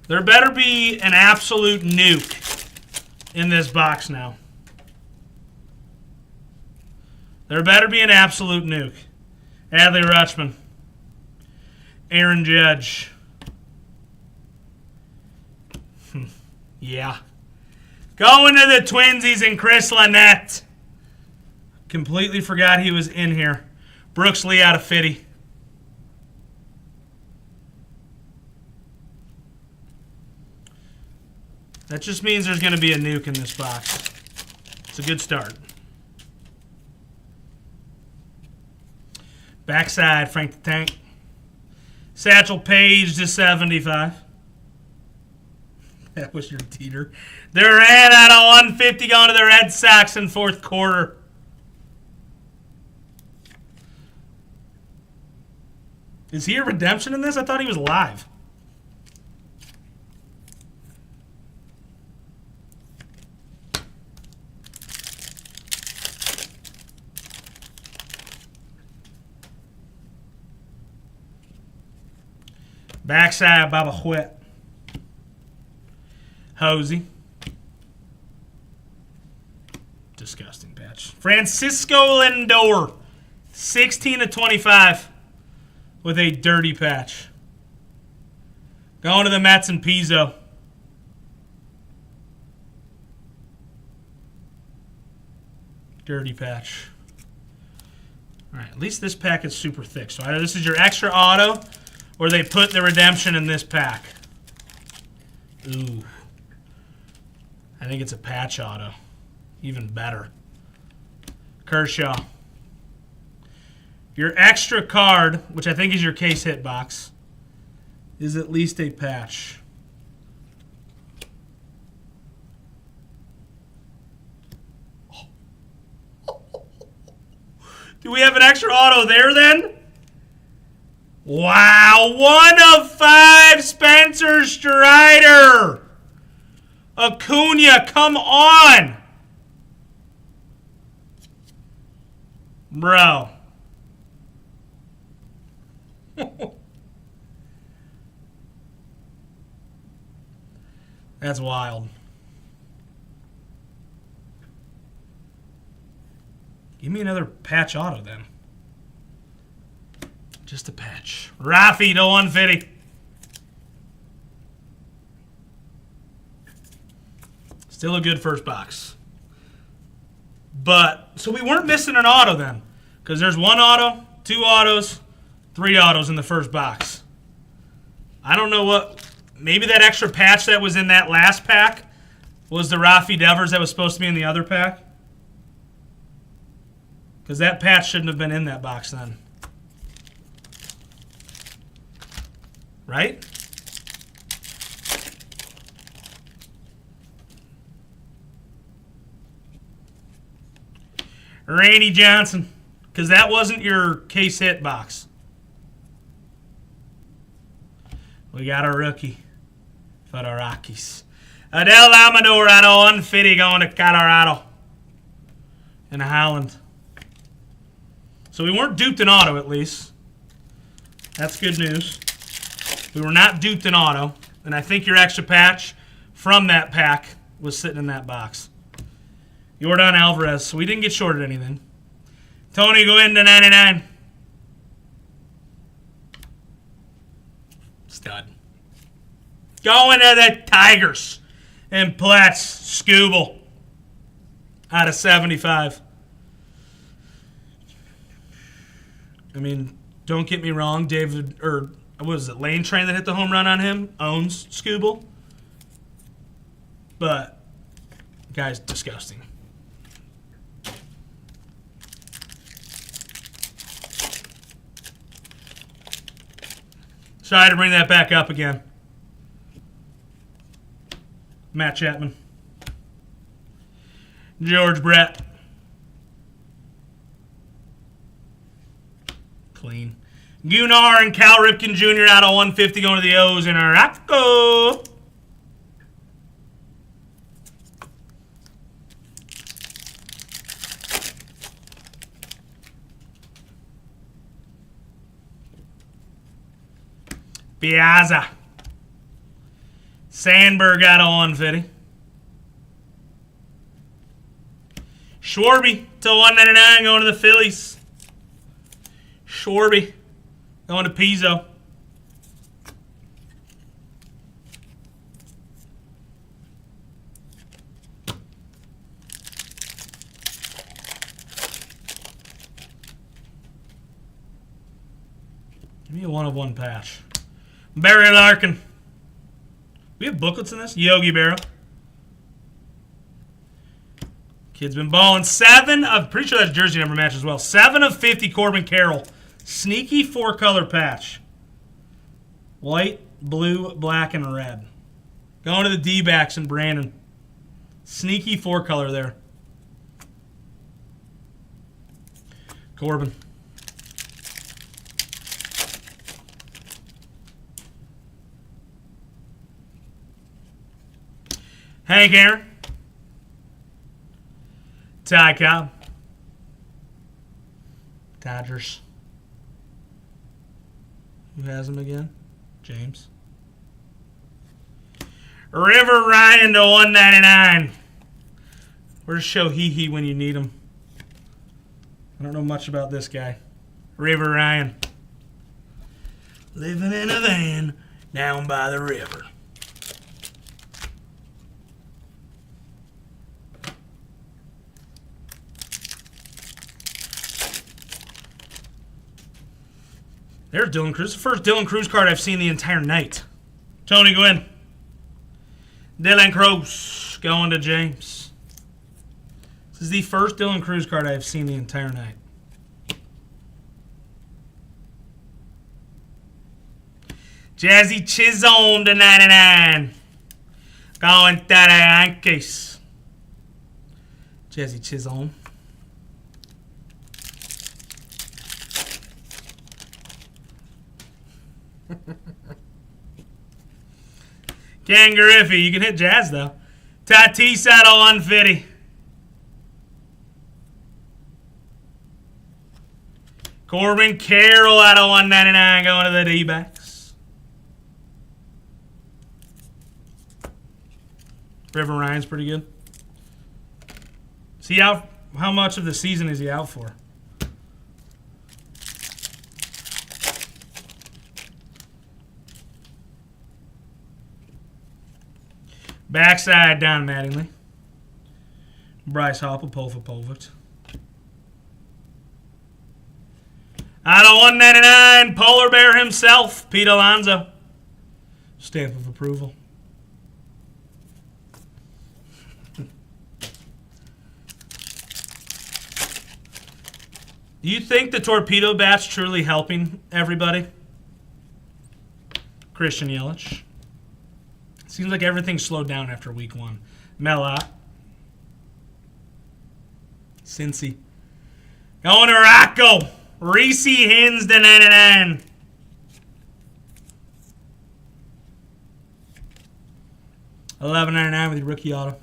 There better be an absolute nuke in this box now. There better be an absolute nuke. Adley Rutschman. Aaron Judge. Yeah. Going to the Twinsies and Chris Lynette. Completely forgot he was in here. Brooks Lee out of Fitty. That just means there's going to be a nuke in this box. It's a good start. Backside, Frank the Tank. Satchel Paige to 75. That was your teeter. Durant out of 150 going to the Red Sox in fourth quarter. Is he a redemption in this? I thought he was live. Backside, Baba Huet. Hosey. Disgusting patch. Francisco Lindor. 16 to 25 with a dirty patch. Going to the Mets and Pizzo. Dirty patch. All right, at least this pack is super thick. So either this is your extra auto or they put the redemption in this pack. Ooh. I think it's a patch auto. Even better. Kershaw. Your extra card, which I think is your case hit box, is at least a patch. Do we have an extra auto there then? Wow, 1 of 5, Spencer Strider. Acuna, come on. Bro. That's wild. Give me another patch auto then. Just a patch. Rafi to 150. Still a good first box. But, so we weren't missing an auto then. Because there's 1 auto, 2 autos, 3 autos in the first box. I don't know what, maybe that extra patch that was in that last pack was the Rafi Devers that was supposed to be in the other pack. Because that patch shouldn't have been in that box then. Right? Randy Johnson. Because that wasn't your case hit box. We got a rookie for the Rockies. Adele Amador out of 150 going to Colorado. And Howland. So we weren't duped in auto, at least. That's good news. We were not duped in auto. And I think your extra patch from that pack was sitting in that box. Yordan Alvarez. So we didn't get shorted anything. Tony Gwynn to 99. Stud. Going to the Tigers. And Platts. Scooble. Out of 75. I mean, don't get me wrong. David, or what was it, Lane Train that hit the home run on him owns Scooble. But, guy's disgusting. Sorry to bring that back up again. Matt Chapman. George Brett. Clean. Gunnar and Cal Ripken Jr. out of 150 going to the O's in Araco. Piazza. Sandberg out of 150. Schwarby to 199 going to the Phillies. Schwarby going to Pizzo. Give me a 1/1 patch. Barry Larkin. We have booklets in this? Yogi Berra. Kid's been balling. 7 of, pretty sure that's jersey number match as well. 7 of 50 Corbin Carroll. Sneaky 4-color patch. White, blue, black, and red. Going to the D-backs and Brandon. Sneaky 4-color there. Corbin. Hank Aaron. Ty Cobb. Dodgers. Who has him again? James. River Ryan to 199. Where's Shohei when you need him? I don't know much about this guy. River Ryan. Living in a van down by the river. There's Dylan Cruz. The first Dylan Cruz card I've seen the entire night. Tony Gwynn. Dylan Cruz going to James. This is the first Dylan Cruz card I've seen the entire night. Jazzy Chisholm to 99. Going to the Yankees. Jazzy Chisholm. Ken Griffey, you can hit Jazz though. Tatis out of 150. Corbin Carroll out of 199 going to the D-backs. River Ryan's pretty good. Is he out? How much of the season is he out for? Backside Don Mattingly. Bryce Harper, Povich. Out of 199, Polar Bear himself, Pete Alonso. Stamp of approval. Do you think the torpedo bat's truly helping everybody? Christian Yelich. Seems like everything slowed down after week 1. Melot. Cincy. Going to Rocco. Reese Hins to 99. $11.99 with your rookie auto.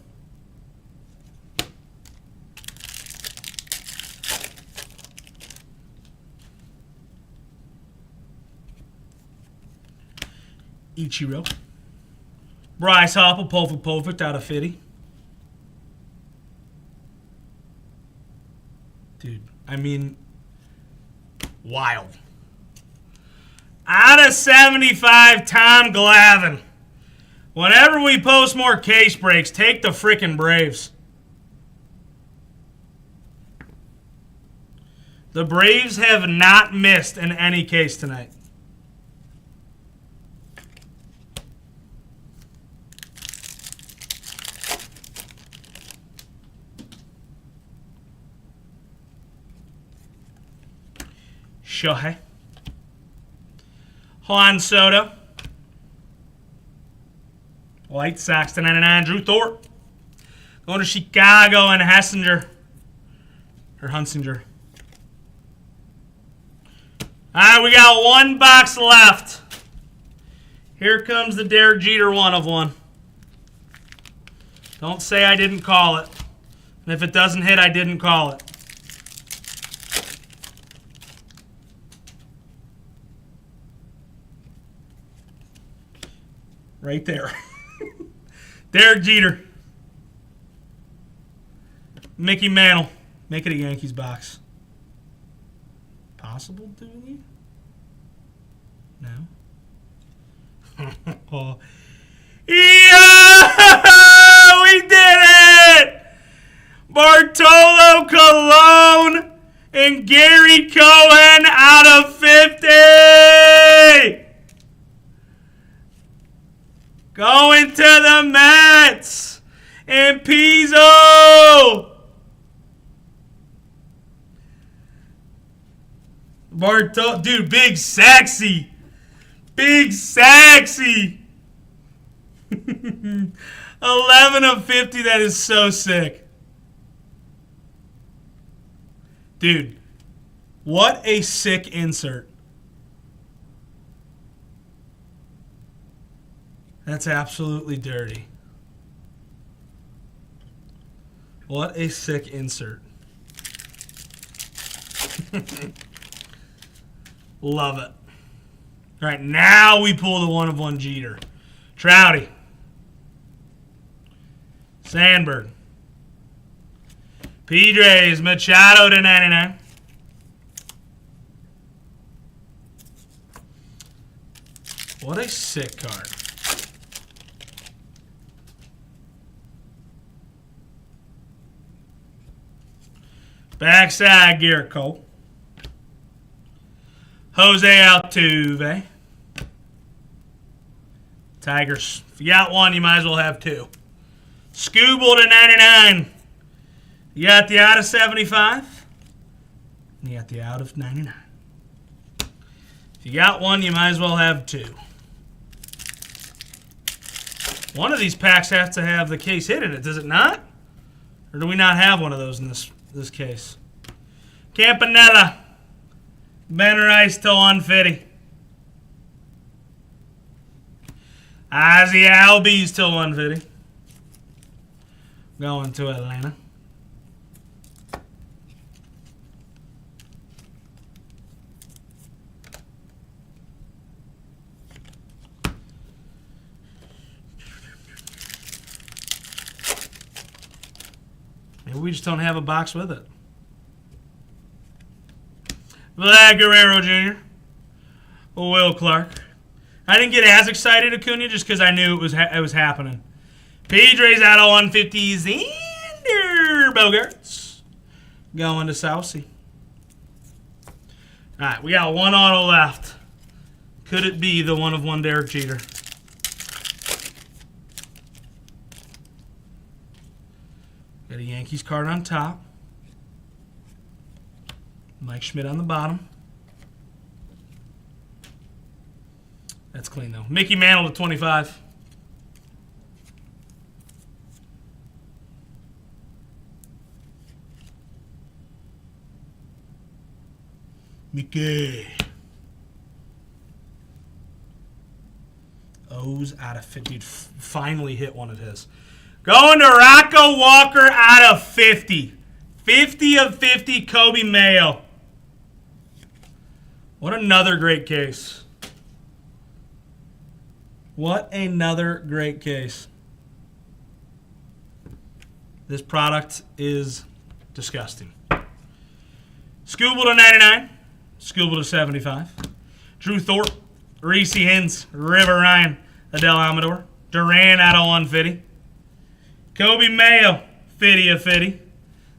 Ichiro. Bryce Harper, Povich out of 50. Dude, I mean, wild. Out of 75, Tom Glavine. Whenever we post more case breaks, take the frickin' Braves. The Braves have not missed in any case tonight. Shohei. Juan Soto. White Sox to 99. Drew Thorpe. Going to Chicago and Hessinger. Or Hunsinger. Alright, we got 1 box left. Here comes the Derek Jeter 1/1. Don't say I didn't call it. And if it doesn't hit, I didn't call it. Right there. Derek Jeter. Mickey Mantle. Make it a Yankees box. Possible, Dooley? No. Oh. Yeah! We did it! Bartolo Colon and Gary Cohen out of 50! Going to the Mets! And Pizzo! Dude, big sexy. Big sexy. 11 of 50. That is so sick. Dude, what a sick insert. That's absolutely dirty. What a sick insert. Love it. All right, now we pull the 1/1 Jeter. Trouty. Sandberg. Padres, Machado to 99. What a sick card. Backside, Garrett Cole. Jose Altuve. Tigers. If you got one, you might as well have two. Scooble to 99. You got the out of 75. And you got the out of 99. If you got one, you might as well have two. One of these packs has to have the case hit in it, does it not? Or do we not have one of those in this case? Campanella. Banner Ice to 150. Ozzie Albies to 150. Going to Atlanta. Maybe we just don't have a box with it. Vlad Guerrero Jr. Will Clark. I didn't get as excited, Acuna, just because I knew it was happening. Padres out of 150. Xander Bogaerts. Going to Southsea. All right, we got one auto left. Could it be the 1/1 Derek Jeter? Got a Yankees card on top. Mike Schmidt on the bottom. That's clean, though. Mickey Mantle to 25. Mickey. O's out of 50. Dude, finally hit one of his. Going to Rocco Walker out of 50. 50 of 50, Kobe Mayo. What another great case. What another great case. This product is disgusting. Scooble to 99. Scooble to 75. Drew Thorpe. Reese Hins. River Ryan. Adele Amador. Duran out of 150. Kobe Mayo. 50 of 50.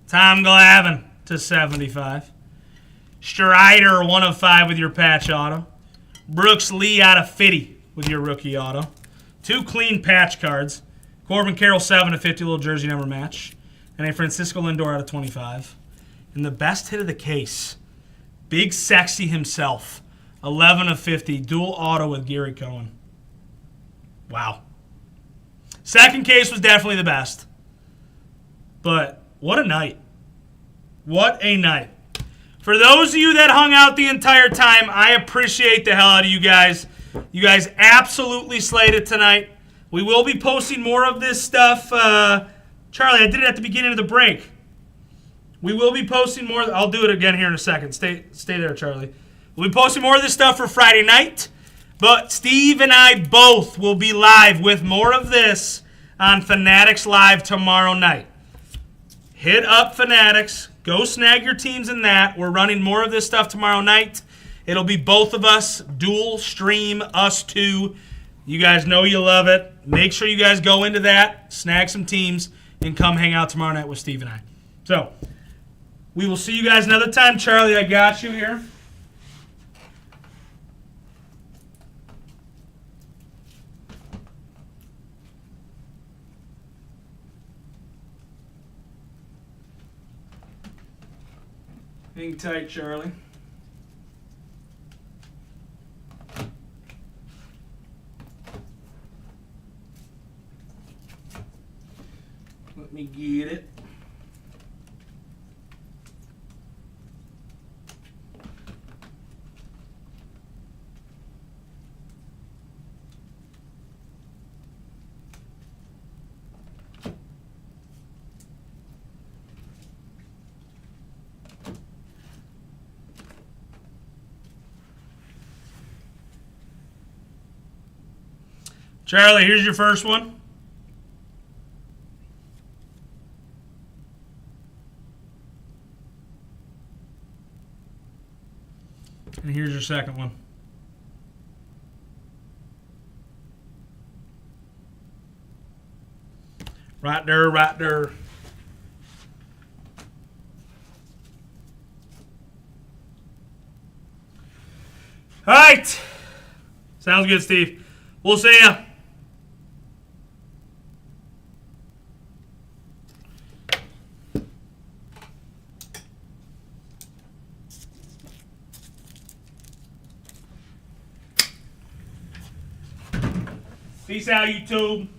Tom Glavine to 75. Strider 1 of 5 with your patch auto. Brooks Lee out of 50 with your rookie auto. 2 clean patch cards. Corbin Carroll 7 of 50, little jersey number match. And a Francisco Lindor out of 25. And the best hit of the case, Big Sexy himself, 11 of 50, dual auto with Gary Cohen. Wow. Second case was definitely the best. But what a night. What a night. For those of you that hung out the entire time, I appreciate the hell out of you guys. You guys absolutely slayed it tonight. We will be posting more of this stuff. Charlie, I did it at the beginning of the break. We will be posting more. I'll do it again here in a second. Stay there, Charlie. We'll be posting more of this stuff for Friday night. But Steve and I both will be live with more of this on Fanatics Live tomorrow night. Hit up Fanatics. Go snag your teams in that. We're running more of this stuff tomorrow night. It'll be both of us, dual stream, us two. You guys know you love it. Make sure you guys go into that, snag some teams, and come hang out tomorrow night with Steve and I. So, we will see you guys another time. Charlie, I got you here. Hang tight, Charlie. Let me get it. Charlie, here's your first one. And here's your second one. Right there, right there. All right. Sounds good, Steve. We'll see ya. Peace out, YouTube.